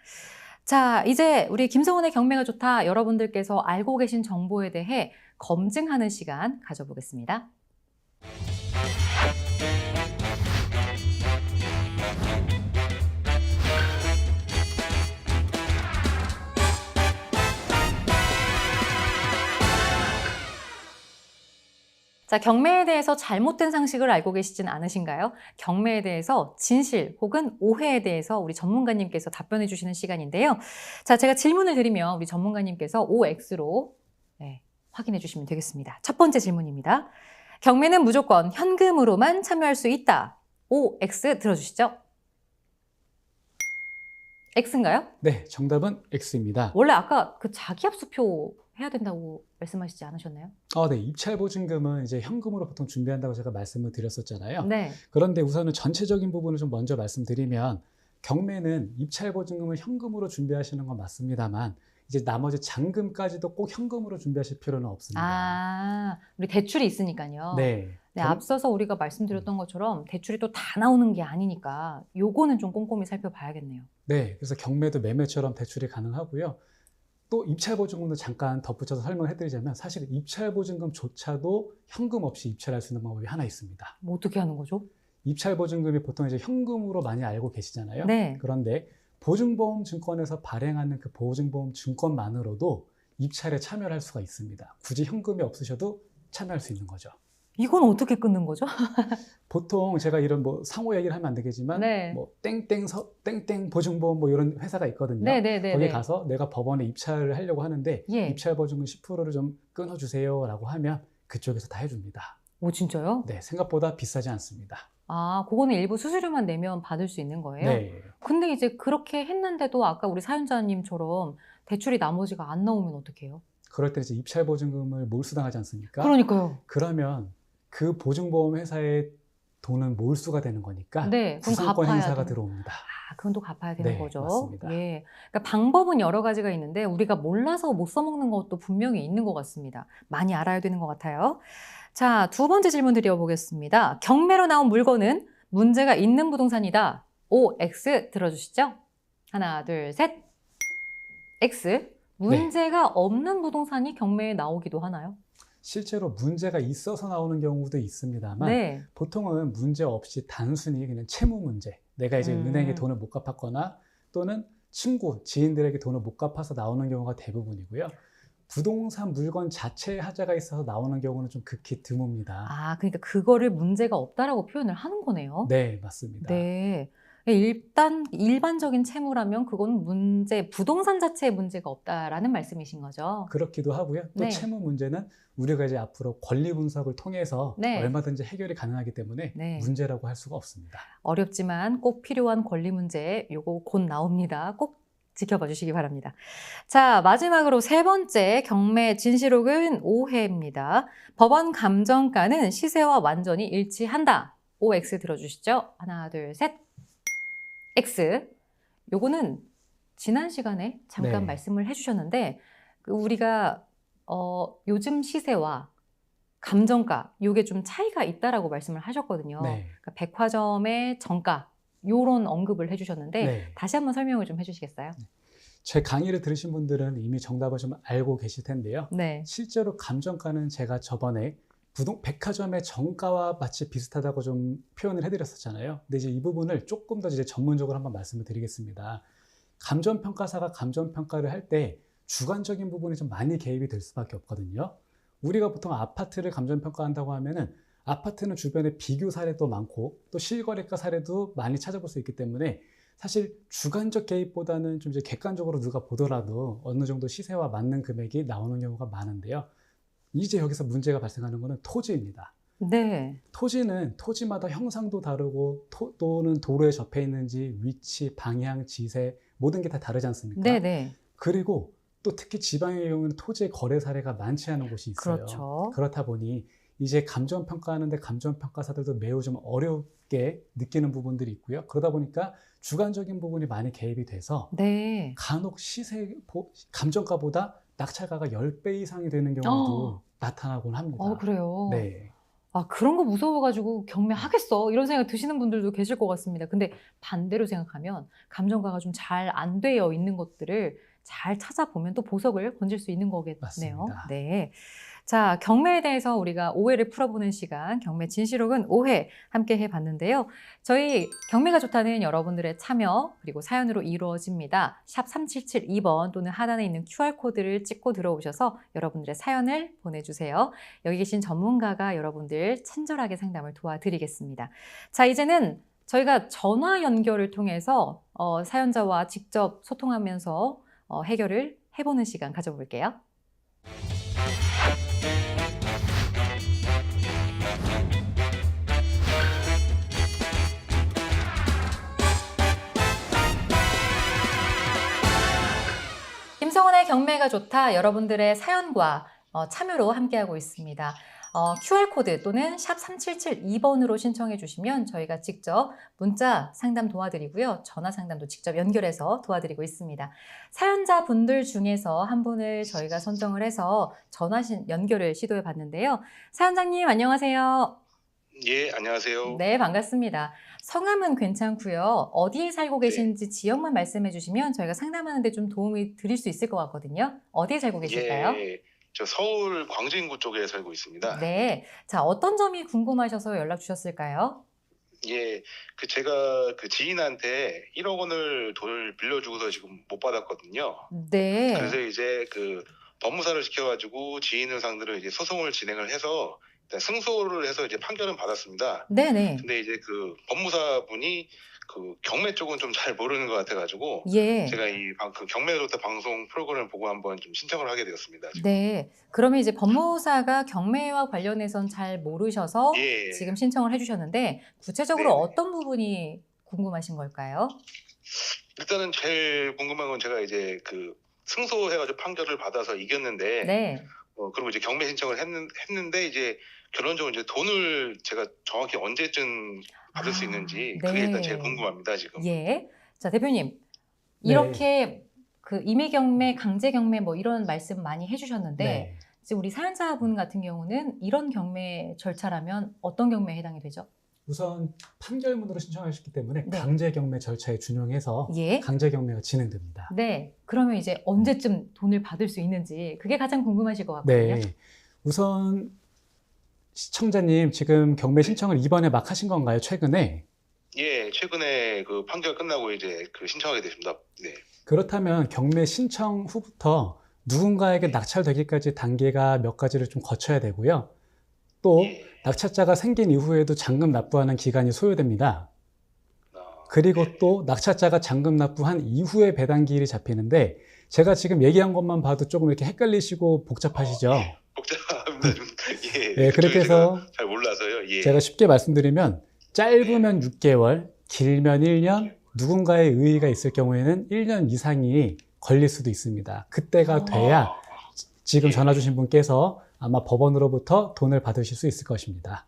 자, 이제 우리 김성훈의 경매가 좋다 여러분들께서 알고 계신 정보에 대해 검증하는 시간 가져보겠습니다. 자, 경매에 대해서 잘못된 상식을 알고 계시진 않으신가요? 경매에 대해서 진실 혹은 오해에 대해서 우리 전문가님께서 답변해 주시는 시간인데요. 자, 제가 질문을 드리면 우리 전문가님께서 OX로 확인해 주시면 되겠습니다. 첫 번째 질문입니다. 경매는 무조건 현금으로만 참여할 수 있다. OX 들어주시죠. X인가요? 네, 정답은 X입니다. 원래 아까 그 자기합수표 해야 된다고 말씀하시지 않으셨나요? 네, 입찰 보증금은 이제 현금으로 보통 준비한다고 제가 말씀을 드렸었잖아요. 네. 그런데 우선은 전체적인 부분을 좀 먼저 말씀드리면 경매는 입찰 보증금을 현금으로 준비하시는 건 맞습니다만 이제 나머지 잔금까지도 꼭 현금으로 준비하실 필요는 없습니다. 아, 우리 대출이 있으니까요. 네. 네, 앞서서 우리가 말씀드렸던 것처럼 대출이 또 다 나오는 게 아니니까 요거는 좀 꼼꼼히 살펴봐야겠네요. 네, 그래서 경매도 매매처럼 대출이 가능하고요. 또 입찰 보증금도 잠깐 덧붙여서 설명해드리자면 사실 입찰 보증금조차도 현금 없이 입찰할 수 있는 방법이 하나 있습니다. 뭐 어떻게 하는 거죠? 입찰 보증금이 보통 이제 현금으로 많이 알고 계시잖아요. 네. 그런데 보증보험 증권에서 발행하는 그 보증보험 증권만으로도 입찰에 참여를 할 수가 있습니다. 굳이 현금이 없으셔도 참여할 수 있는 거죠. 이건 어떻게 끊는 거죠? 보통 제가 이런 뭐 상호 얘기를 하면 안 되겠지만 네. 뭐 땡땡 보증보험 뭐 이런 회사가 있거든요. 네네네. 거기 가서 내가 법원에 입찰을 하려고 하는데 예. 입찰 보증금 10%를 좀 끊어주세요라고 하면 그쪽에서 다 해줍니다. 오, 진짜요? 네, 생각보다 비싸지 않습니다. 아, 그거는 일부 수수료만 내면 받을 수 있는 거예요? 네. 근데 이제 그렇게 했는데도 아까 우리 사연자님처럼 대출이 나머지가 안 나오면 어떡해요? 그럴 때 이제 입찰 보증금을 몰수당하지 않습니까? 그러니까요. 그러면 그 보증보험 회사의 돈은 몰수가 되는 거니까 네, 그럼 구상권 갚아야 행사가 되는- 들어옵니다. 아, 그건 또 갚아야 되는 네, 거죠. 맞습니다. 예. 그러니까 방법은 여러 가지가 있는데 우리가 몰라서 못 써먹는 것도 분명히 있는 것 같습니다. 많이 알아야 되는 것 같아요. 자, 두 번째 질문 드려보겠습니다. 경매로 나온 물건은 문제가 있는 부동산이다. O, X 들어주시죠. 하나, 둘, 셋. X. 문제가 없는 부동산이 경매에 나오기도 하나요? 실제로 문제가 있어서 나오는 경우도 있습니다만 네. 보통은 문제 없이 단순히 그냥 채무 문제, 내가 이제 은행에 돈을 못 갚았거나 또는 친구, 지인들에게 돈을 못 갚아서 나오는 경우가 대부분이고요. 부동산 물건 자체에 하자가 있어서 나오는 경우는 좀 극히 드뭅니다. 아, 그러니까 그거를 문제가 없다라고 표현을 하는 거네요. 네, 맞습니다. 네. 일단 일반적인 채무라면 그건 부동산 자체에 문제가 없다라는 말씀이신 거죠. 그렇기도 하고요. 또 네. 채무 문제는 우리가 이제 앞으로 권리 분석을 통해서 네. 얼마든지 해결이 가능하기 때문에 네. 문제라고 할 수가 없습니다. 어렵지만 꼭 필요한 권리 문제, 요거 곧 나옵니다. 꼭 지켜봐 주시기 바랍니다. 자, 마지막으로 세 번째 경매 진실록은 오해입니다. 법원 감정가는 시세와 완전히 일치한다. OX 들어주시죠. 하나, 둘, 셋. X. 요거는 지난 시간에 잠깐 네. 말씀을 해주셨는데 우리가 요즘 시세와 감정가 요게 좀 차이가 있다라고 말씀을 하셨거든요. 네. 그러니까 백화점의 정가 요런 언급을 해주셨는데 네. 다시 한번 설명을 좀 해주시겠어요? 제 강의를 들으신 분들은 이미 정답을 좀 알고 계실 텐데요. 네. 실제로 감정가는 제가 저번에 백화점의 정가와 마치 비슷하다고 좀 표현을 해드렸었잖아요. 근데 이제 이 부분을 조금 더 이제 전문적으로 한번 말씀을 드리겠습니다. 감정평가사가 감정평가를 할 때 주관적인 부분이 좀 많이 개입이 될 수밖에 없거든요. 우리가 보통 아파트를 감정평가한다고 하면은 아파트는 주변에 비교 사례도 많고 또 실거래가 사례도 많이 찾아볼 수 있기 때문에 사실 주관적 개입보다는 좀 이제 객관적으로 누가 보더라도 어느 정도 시세와 맞는 금액이 나오는 경우가 많은데요. 이제 여기서 문제가 발생하는 것은 토지입니다. 네. 토지는 토지마다 형상도 다르고 또는 도로에 접해 있는지 위치, 방향, 지세 모든 게 다 다르지 않습니까? 네네. 그리고 또 특히 지방의 경우는 토지의 거래 사례가 많지 않은 곳이 있어요. 그렇죠. 그렇다 보니 이제 감정평가하는데 감정평가사들도 매우 좀 어렵게 느끼는 부분들이 있고요. 그러다 보니까 주관적인 부분이 많이 개입이 돼서 네. 간혹 감정가보다 낙찰가가 10배 이상이 되는 경우도 나타나곤 합니다. 그래요? 네. 아, 그런 거 무서워가지고 경매하겠어 이런 생각 드시는 분들도 계실 것 같습니다. 근데 반대로 생각하면 감정가가 좀 잘 안 되어 있는 것들을 잘 찾아보면 또 보석을 건질 수 있는 거겠네요. 맞습니다. 네. 자, 경매에 대해서 우리가 오해를 풀어보는 시간, 경매 진실록은 오해 함께 해봤는데요. 저희 경매가 좋다는 여러분들의 참여 그리고 사연으로 이루어집니다. 샵 3772번 또는 하단에 있는 QR코드를 찍고 들어오셔서 여러분들의 사연을 보내주세요. 여기 계신 전문가가 여러분들 친절하게 상담을 도와드리겠습니다. 자, 이제는 저희가 전화 연결을 통해서 사연자와 직접 소통하면서 해결을 해보는 시간 가져볼게요. 김성원의 경매가 좋다 여러분들의 사연과 참여로 함께하고 있습니다. QR코드 또는 샵 3772번으로 신청해 주시면 저희가 직접 문자 상담 도와드리고요. 전화 상담도 직접 연결해서 도와드리고 있습니다. 사연자분들 중에서 한 분을 저희가 선정을 해서 전화 연결을 시도해 봤는데요. 사연자님 안녕하세요. 예, 안녕하세요. 네, 반갑습니다. 성함은 괜찮고요. 어디에 살고 계신지 지역만 말씀해 주시면 저희가 상담하는 데 좀 도움이 드릴 수 있을 것 같거든요. 어디에 살고 계실까요? 예, 저 서울 광주인구 쪽에 살고 있습니다. 네. 자, 어떤 점이 궁금하셔서 연락 주셨을까요? 예, 제가 지인한테 1억 원을 돈을 빌려주고서 지금 못 받았거든요. 네. 그래서 이제 법무사를 시켜가지고 지인을 상대로 이제 소송을 진행을 해서 일단 승소를 해서 이제 판결은 받았습니다. 네네. 근데 이제 경매사분이 경매 쪽은 좀 잘 모르는 것 같아가지고 예. 제가 경매가 좋다 방송 프로그램을 보고 한번 좀 신청을 하게 되었습니다. 지금. 네. 그러면 이제 법무사가 경매와 관련해선 잘 모르셔서 예. 지금 신청을 해주셨는데 구체적으로 네네. 어떤 부분이 궁금하신 걸까요? 일단은 제일 궁금한 건 제가 이제 승소해가지고 판결을 받아서 이겼는데, 네. 그리고 이제 경매 신청을 했는데 이제 결론적으로 이제 돈을 제가 정확히 언제쯤 받을 수 있는지 그게 일단 제일 궁금합니다, 지금. 예. 자, 대표님. 네. 이렇게 그 임의 경매, 강제 경매 뭐 이런 말씀 많이 해주셨는데 네. 지금 우리 사연자분 같은 경우는 이런 경매 절차라면 어떤 경매에 해당이 되죠? 우선 판결문으로 신청하셨기 때문에 네. 강제 경매 절차에 준용해서 예. 강제 경매가 진행됩니다. 네. 그러면 이제 언제쯤 돈을 받을 수 있는지 그게 가장 궁금하실 것 같거든요. 네. 우선 시청자님 지금 경매 신청을 이번에 막 하신 건가요? 최근에? 예, 최근에 그 판결 끝나고 이제 그 신청하게 됐습니다. 네. 그렇다면 경매 신청 후부터 누군가에게 낙찰되기까지 단계가 몇 가지를 좀 거쳐야 되고요. 또 예. 낙찰자가 생긴 이후에도 잔금 납부하는 기간이 소요됩니다. 그리고 네. 또 낙찰자가 잔금 납부한 이후에 배당기일이 잡히는데 제가 지금 얘기한 것만 봐도 조금 이렇게 헷갈리시고 복잡하시죠? 복잡합니다. 좀. 예. 네, 그렇게 해서 잘 몰라서요. 예. 제가 쉽게 말씀드리면 짧으면 6개월, 길면 1년, 누군가의 의의가 있을 경우에는 1년 이상이 걸릴 수도 있습니다. 그때가 돼야 지금 전화 주신 분께서 아마 법원으로부터 돈을 받으실 수 있을 것입니다.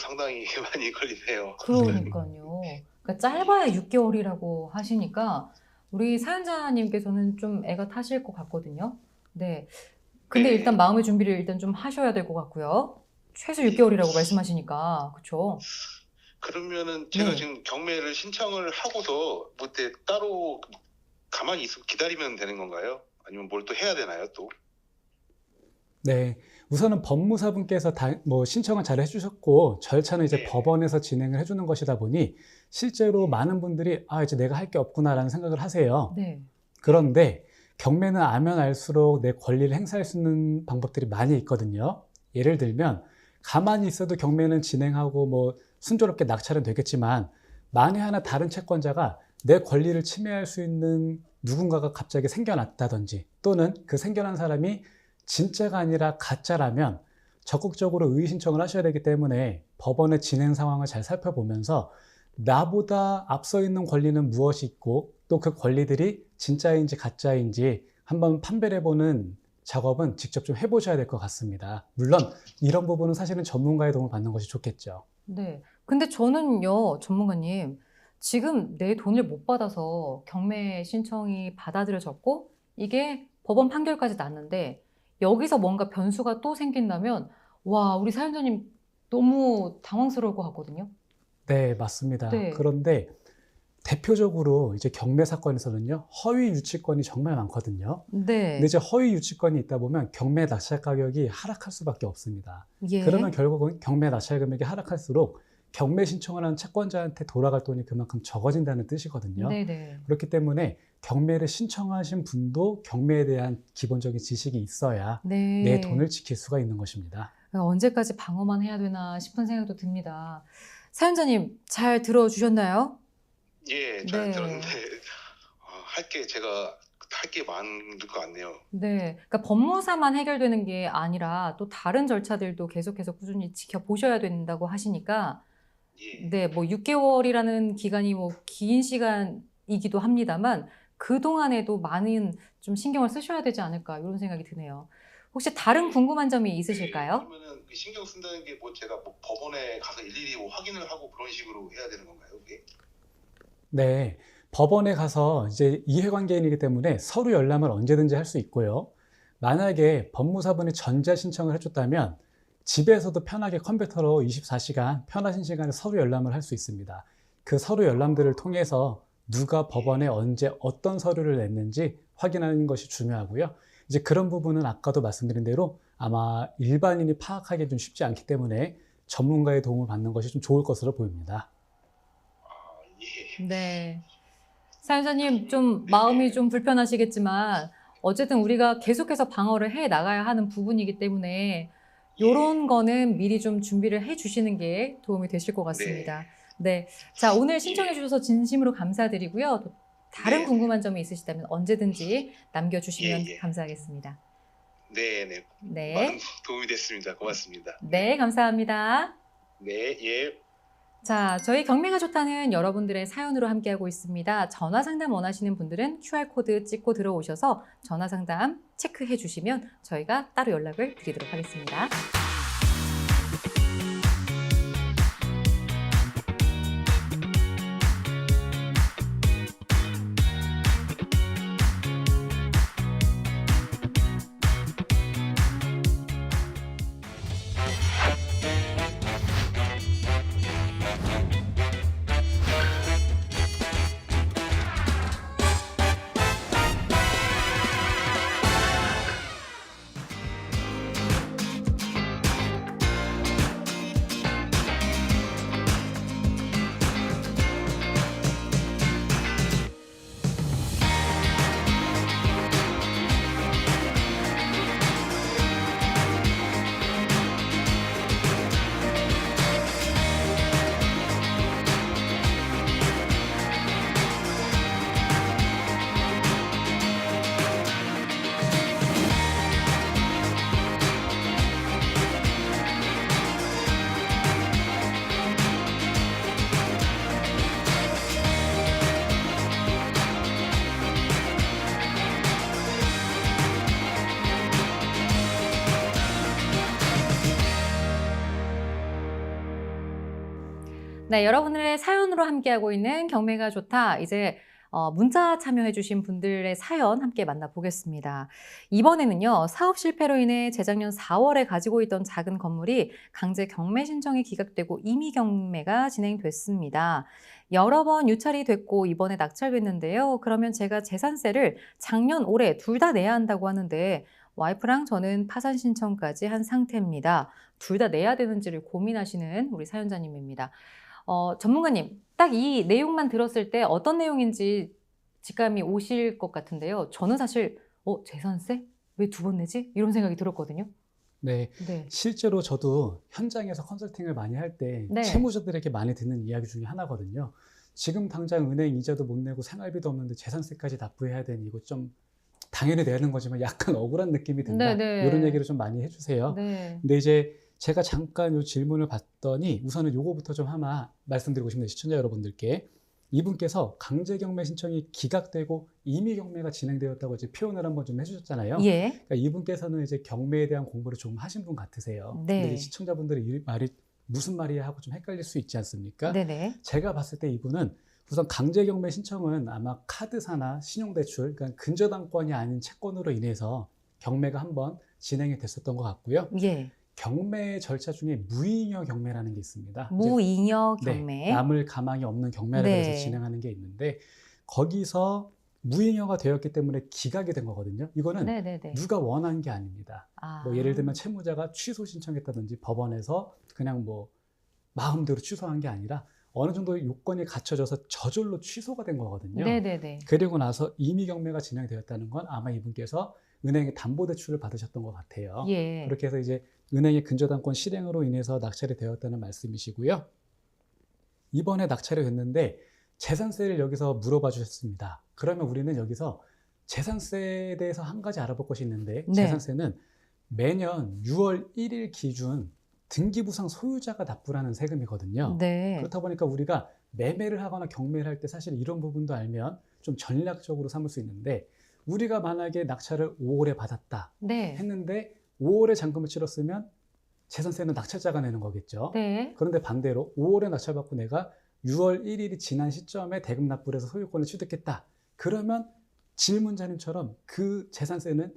상당히 많이 걸리네요. 그러니까요. 그러니까 짧아야 6개월이라고 하시니까 우리 사연자님께서는 좀 애가 타실 것 같거든요. 네. 근데 네. 일단 마음의 준비를 일단 좀 하셔야 될 것 같고요. 최소 6개월이라고 말씀하시니까 그렇죠? 그러면은 제가 네. 지금 경매를 신청을 하고서 뭐 이렇게 따로 가만히 있어 기다리면 되는 건가요? 아니면 뭘 또 해야 되나요, 또? 네, 우선은 법무사분께서 신청을 잘 해주셨고 절차는 이제 네. 법원에서 진행을 해주는 것이다 보니 실제로 많은 분들이 이제 내가 할 게 없구나라는 생각을 하세요. 네. 그런데 경매는 알면 알수록 내 권리를 행사할 수 있는 방법들이 많이 있거든요. 예를 들면 가만히 있어도 경매는 진행하고 뭐 순조롭게 낙찰은 되겠지만 만에 하나 다른 채권자가 내 권리를 침해할 수 있는 누군가가 갑자기 생겨났다든지 또는 그 생겨난 사람이 진짜가 아니라 가짜라면 적극적으로 의의 신청을 하셔야 되기 때문에 법원의 진행 상황을 잘 살펴보면서 나보다 앞서 있는 권리는 무엇이 있고 또 그 권리들이 진짜인지 가짜인지 한번 판별해보는 작업은 직접 좀 해보셔야 될 것 같습니다. 물론 이런 부분은 사실은 전문가의 도움을 받는 것이 좋겠죠. 네. 근데 저는요, 전문가님, 지금 내 돈을 못 받아서 경매 신청이 받아들여졌고 이게 법원 판결까지 났는데 여기서 뭔가 변수가 또 생긴다면 와, 우리 사연자님 너무 당황스러울 것 같거든요. 네, 맞습니다. 네. 그런데 대표적으로 이제 경매 사건에서는요, 허위 유치권이 정말 많거든요. 네. 근데 이제 허위 유치권이 있다 보면 경매 낙찰 가격이 하락할 수밖에 없습니다. 예. 그러면 결국은 경매 낙찰 금액이 하락할수록 경매 신청을 하는 채권자한테 돌아갈 돈이 그만큼 적어진다는 뜻이거든요. 네네. 그렇기 때문에 경매를 신청하신 분도 경매에 대한 기본적인 지식이 있어야 네. 내 돈을 지킬 수가 있는 것입니다. 언제까지 방어만 해야 되나 싶은 생각도 듭니다. 사연자님, 잘 들어주셨나요? 예, 잘 네. 들었는데 제가 할 게 많을 것 같네요. 네. 그러니까 법무사만 해결되는 게 아니라 또 다른 절차들도 계속해서 꾸준히 지켜보셔야 된다고 하시니까 예. 네, 뭐 6개월이라는 기간이 뭐 긴 시간이기도 합니다만 그동안에도 많은 좀 신경을 쓰셔야 되지 않을까 이런 생각이 드네요. 혹시 다른 궁금한 점이 있으실까요? 그러면은 그 신경 쓴다는 게 뭐 제가 뭐 법원에 가서 일일이 뭐 확인을 하고 그런 식으로 해야 되는 건가요, 그게? 네, 법원에 가서 이제 이해관계인이기 때문에 서류 열람을 언제든지 할 수 있고요. 만약에 법무사분이 전자 신청을 해줬다면 집에서도 편하게 컴퓨터로 24시간 편하신 시간에 서류 열람을 할 수 있습니다. 그 서류 열람들을 통해서 누가 법원에 언제 어떤 서류를 냈는지 확인하는 것이 중요하고요. 이제 그런 부분은 아까도 말씀드린 대로 아마 일반인이 파악하기 좀 쉽지 않기 때문에 전문가의 도움을 받는 것이 좀 좋을 것으로 보입니다. 예. 네. 사연자님 좀 마음이 좀 불편하시겠지만 어쨌든 우리가 계속해서 방어를 해 나가야 하는 부분이기 때문에 이런 거는 미리 좀 준비를 해 주시는 게 도움이 되실 것 같습니다. 네. 자, 오늘 신청해 주셔서 진심으로 감사드리고요. 또 다른 네. 궁금한 점이 있으시다면 언제든지 남겨주시면 예, 예. 감사하겠습니다. 네, 네. 네. 많은 도움이 됐습니다. 고맙습니다. 네, 감사합니다. 네, 예. 자, 저희 경매가 좋다는 여러분들의 사연으로 함께하고 있습니다. 전화 상담 원하시는 분들은 QR코드 찍고 들어오셔서 전화 상담 체크해 주시면 저희가 따로 연락을 드리도록 하겠습니다. 네, 여러분의 사연으로 함께하고 있는 경매가 좋다. 이제 문자 참여해주신 분들의 사연 함께 만나보겠습니다. 이번에는요, 사업 실패로 인해 재작년 4월에 가지고 있던 작은 건물이 강제 경매 신청이 기각되고 임의 경매가 진행됐습니다. 여러 번 유찰이 됐고 이번에 낙찰됐는데요. 그러면 제가 재산세를 작년, 올해 둘 다 내야 한다고 하는데 와이프랑 저는 파산 신청까지 한 상태입니다. 둘 다 내야 되는지를 고민하시는 우리 사연자님입니다. 전문가님, 딱 이 내용만 들었을 때 어떤 내용인지 직감이 오실 것 같은데요. 저는 사실 재산세? 왜 두 번 내지? 이런 생각이 들었거든요. 네, 네. 실제로 저도 현장에서 컨설팅을 많이 할 때 네. 채무자들에게 많이 듣는 이야기 중에 하나거든요. 지금 당장 은행 이자도 못 내고 생활비도 없는데 재산세까지 납부해야 되니 이거 좀 당연히 내는 거지만 약간 억울한 느낌이 든다. 네. 이런 얘기를 좀 많이 해주세요. 네. 근데 이제 제가 잠깐 이 질문을 봤더니 우선은 요거부터 좀 하나 말씀드리고 싶네요. 시청자 여러분들께. 이분께서 강제경매 신청이 기각되고 임의경매가 진행되었다고 이제 표현을 한번 좀 해주셨잖아요. 예. 그러니까 이분께서는 이제 경매에 대한 공부를 좀 하신 분 같으세요. 네. 근데 이제 시청자분들이 이 말이 무슨 말이야 하고 좀 헷갈릴 수 있지 않습니까? 네네. 제가 봤을 때 이분은 우선 강제경매 신청은 아마 카드사나 신용대출, 그러니까 근저당권이 아닌 채권으로 인해서 경매가 한번 진행이 됐었던 것 같고요. 예. 경매 절차 중에 무잉여 경매라는 게 있습니다. 무잉여 이제, 경매. 네, 남을 가망이 없는 경매를 네. 해서 진행하는 게 있는데 거기서 무잉여가 되었기 때문에 기각이 된 거거든요. 이거는 네네네. 누가 원한 게 아닙니다. 아. 뭐 예를 들면 채무자가 취소 신청했다든지 법원에서 그냥 뭐 마음대로 취소한 게 아니라 어느 정도 요건이 갖춰져서 저절로 취소가 된 거거든요. 네네네. 그리고 나서 임의 경매가 진행되었다는 건 아마 이분께서 은행에 담보대출을 받으셨던 것 같아요. 예. 그렇게 해서 이제 은행의 근저당권 실행으로 인해서 낙찰이 되었다는 말씀이시고요. 이번에 낙찰이 됐는데 재산세를 여기서 물어봐 주셨습니다. 그러면 우리는 여기서 재산세에 대해서 한 가지 알아볼 것이 있는데 네. 재산세는 매년 6월 1일 기준 등기부상 소유자가 납부하는 세금이거든요. 네. 그렇다 보니까 우리가 매매를 하거나 경매를 할 때 사실 이런 부분도 알면 좀 전략적으로 삼을 수 있는데 우리가 만약에 낙찰을 5월에 받았다 네. 했는데 5월에 잔금을 치렀으면 재산세는 낙찰자가 내는 거겠죠. 네. 그런데 반대로 5월에 낙찰받고 내가 6월 1일이 지난 시점에 대금 납부를 해서 소유권을 취득했다. 그러면 질문자님처럼 그 재산세는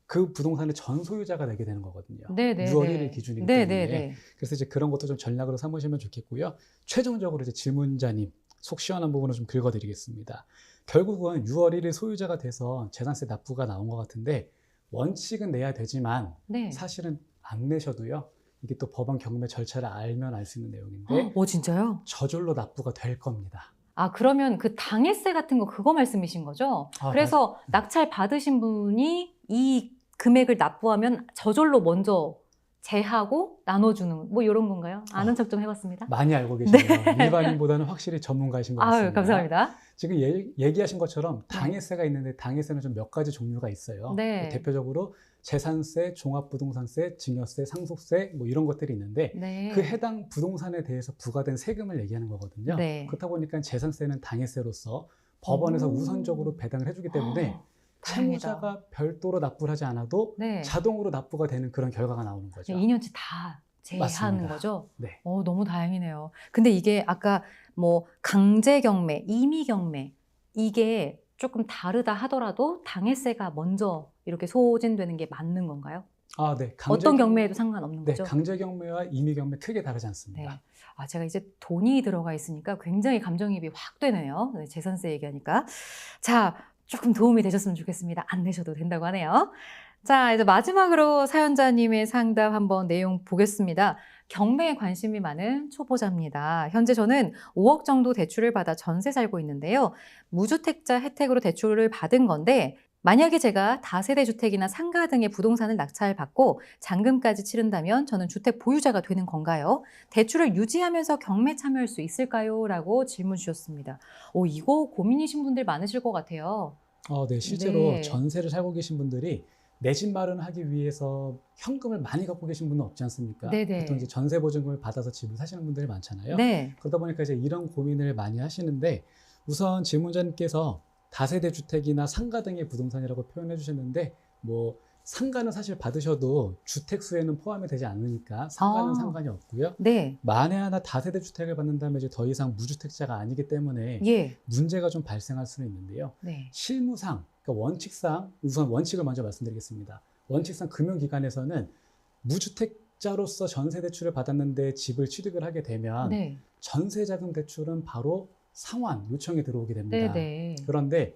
그 부동산의 전 소유자가 내게 되는 거거든요. 네네. 6월 1일 기준이기 네네네. 때문에. 그래서 이제 그런 것도 좀 전략으로 삼으시면 좋겠고요. 최종적으로 이제 질문자님 속 시원한 부분을 좀 긁어드리겠습니다. 결국은 6월 1일 소유자가 돼서 재산세 납부가 나온 것 같은데 원칙은 내야 되지만 네. 사실은 안 내셔도요. 이게 또 법원 경매 절차를 알면 알 수 있는 내용인데 진짜요? 저절로 납부가 될 겁니다. 아, 그러면 그 당해세 같은 거 그거 말씀이신 거죠? 아, 그래서 낙찰 받으신 분이 이 금액을 납부하면 저절로 먼저 재하고 나눠주는 뭐 이런 건가요? 아는 척 좀 해봤습니다. 많이 알고 계시네요. 일반인보다는 확실히 전문가이신 것 같습니다. 아유, 감사합니다. 지금 얘기하신 것처럼 당해세가 있는데 당해세는 좀 몇 가지 종류가 있어요. 네. 대표적으로 재산세, 종합부동산세, 증여세, 상속세 뭐 이런 것들이 있는데 네. 그 해당 부동산에 대해서 부과된 세금을 얘기하는 거거든요. 네. 그렇다 보니까 재산세는 당해세로서 법원에서 우선적으로 배당을 해주기 때문에 다행이다. 채무자가 별도로 납부를 하지 않아도 네. 자동으로 납부가 되는 그런 결과가 나오는 거죠. 2년치 다 제하는 맞습니다. 거죠? 네. 너무 다행이네요. 근데 이게 아까 뭐 강제경매, 임의경매 이게 조금 다르다 하더라도 당해세가 먼저 이렇게 소진되는 게 맞는 건가요? 아, 네. 어떤 경매에도 상관없는 네, 거죠? 강제경매와 임의경매 크게 다르지 않습니다. 네. 제가 이제 돈이 들어가 있으니까 굉장히 감정이입이 확 되네요. 네, 재산세 얘기하니까. 자, 조금 도움이 되셨으면 좋겠습니다. 안 내셔도 된다고 하네요. 자, 이제 마지막으로 사연자님의 상담 한번 내용 보겠습니다. 경매에 관심이 많은 초보자입니다. 현재 저는 5억 정도 대출을 받아 전세 살고 있는데요. 무주택자 혜택으로 대출을 받은 건데 만약에 제가 다세대 주택이나 상가 등의 부동산을 낙찰받고 잔금까지 치른다면 저는 주택 보유자가 되는 건가요? 대출을 유지하면서 경매 참여할 수 있을까요? 라고 질문 주셨습니다. 이거 고민이신 분들 많으실 것 같아요. 네, 실제로 네. 전세를 살고 계신 분들이 내 집 마련하기 위해서 현금을 많이 갖고 계신 분은 없지 않습니까? 네네. 보통 이제 전세 보증금을 받아서 집을 사시는 분들이 많잖아요. 네. 그러다 보니까 이제 이런 고민을 많이 하시는데 우선 질문자님께서 다세대 주택이나 상가 등의 부동산이라고 표현해 주셨는데 뭐 상가는 사실 받으셔도 주택 수에는 포함이 되지 않으니까 상가는 상관이 없고요. 네. 만에 하나 다세대 주택을 받는다면 이제 더 이상 무주택자가 아니기 때문에 예. 문제가 좀 발생할 수는 있는데요. 네. 실무상, 그러니까 원칙상 우선 원칙을 먼저 말씀드리겠습니다. 원칙상 금융기관에서는 무주택자로서 전세 대출을 받았는데 집을 취득을 하게 되면 네. 전세자금 대출은 바로 상환 요청이 들어오게 됩니다. 네네. 그런데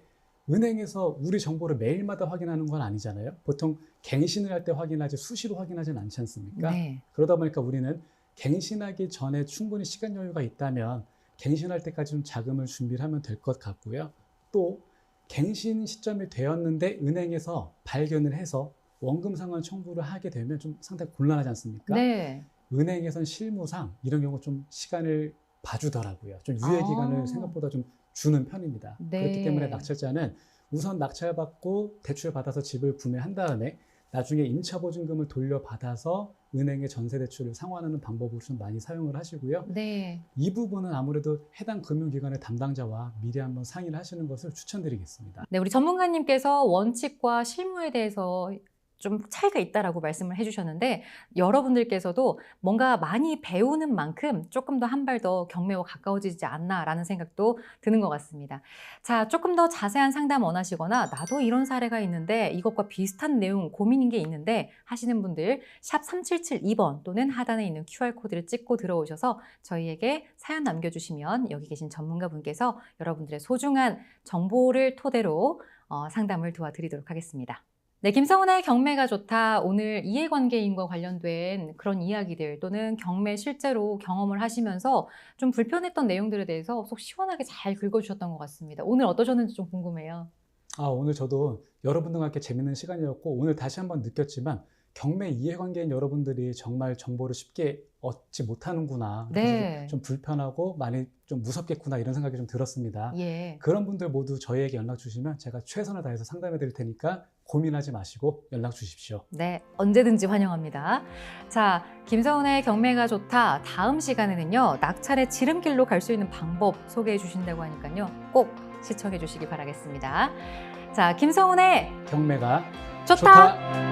은행에서 우리 정보를 매일마다 확인하는 건 아니잖아요. 보통 갱신을 할 때 확인하지 수시로 확인하지는 않지 않습니까? 네. 그러다 보니까 우리는 갱신하기 전에 충분히 시간 여유가 있다면 갱신할 때까지 좀 자금을 준비를 하면 될 것 같고요. 또 갱신 시점이 되었는데 은행에서 발견을 해서 원금 상환 청구를 하게 되면 좀 상당히 곤란하지 않습니까? 네. 은행에선 실무상 이런 경우 좀 시간을 봐주더라고요. 좀 유예 기간을 생각보다 좀 주는 편입니다. 네. 그렇기 때문에 낙찰자는 우선 낙찰받고 대출 받아서 집을 구매한 다음에 나중에 임차보증금을 돌려받아서 은행의 전세 대출을 상환하는 방법으로 좀 많이 사용을 하시고요. 네. 이 부분은 아무래도 해당 금융기관의 담당자와 미리 한번 상의를 하시는 것을 추천드리겠습니다. 네, 우리 전문가님께서 원칙과 실무에 대해서 좀 차이가 있다라고 말씀을 해주셨는데 여러분들께서도 뭔가 많이 배우는 만큼 조금 더 한 발 더 경매와 가까워지지 않나라는 생각도 드는 것 같습니다. 자, 조금 더 자세한 상담 원하시거나 나도 이런 사례가 있는데 이것과 비슷한 내용 고민인 게 있는데 하시는 분들 샵 3772번 또는 하단에 있는 QR코드를 찍고 들어오셔서 저희에게 사연 남겨주시면 여기 계신 전문가분께서 여러분들의 소중한 정보를 토대로 상담을 도와드리도록 하겠습니다. 네, 김성훈의 경매가 좋다. 오늘 이해관계인과 관련된 그런 이야기들 또는 경매 실제로 경험을 하시면서 좀 불편했던 내용들에 대해서 속 시원하게 잘 긁어주셨던 것 같습니다. 오늘 어떠셨는지 좀 궁금해요. 오늘 저도 여러분들과 함께 재밌는 시간이었고 오늘 다시 한번 느꼈지만 경매 이해관계인 여러분들이 정말 정보를 쉽게 얻지 못하는구나. 네. 좀 불편하고 많이 좀 무섭겠구나 이런 생각이 좀 들었습니다. 예. 그런 분들 모두 저희에게 연락 주시면 제가 최선을 다해서 상담해 드릴 테니까 고민하지 마시고 연락 주십시오. 네, 언제든지 환영합니다. 자, 김성훈의 경매가 좋다. 다음 시간에는요, 낙찰의 지름길로 갈 수 있는 방법 소개해 주신다고 하니까요, 꼭 시청해 주시기 바라겠습니다. 자, 김성훈의 경매가 좋다.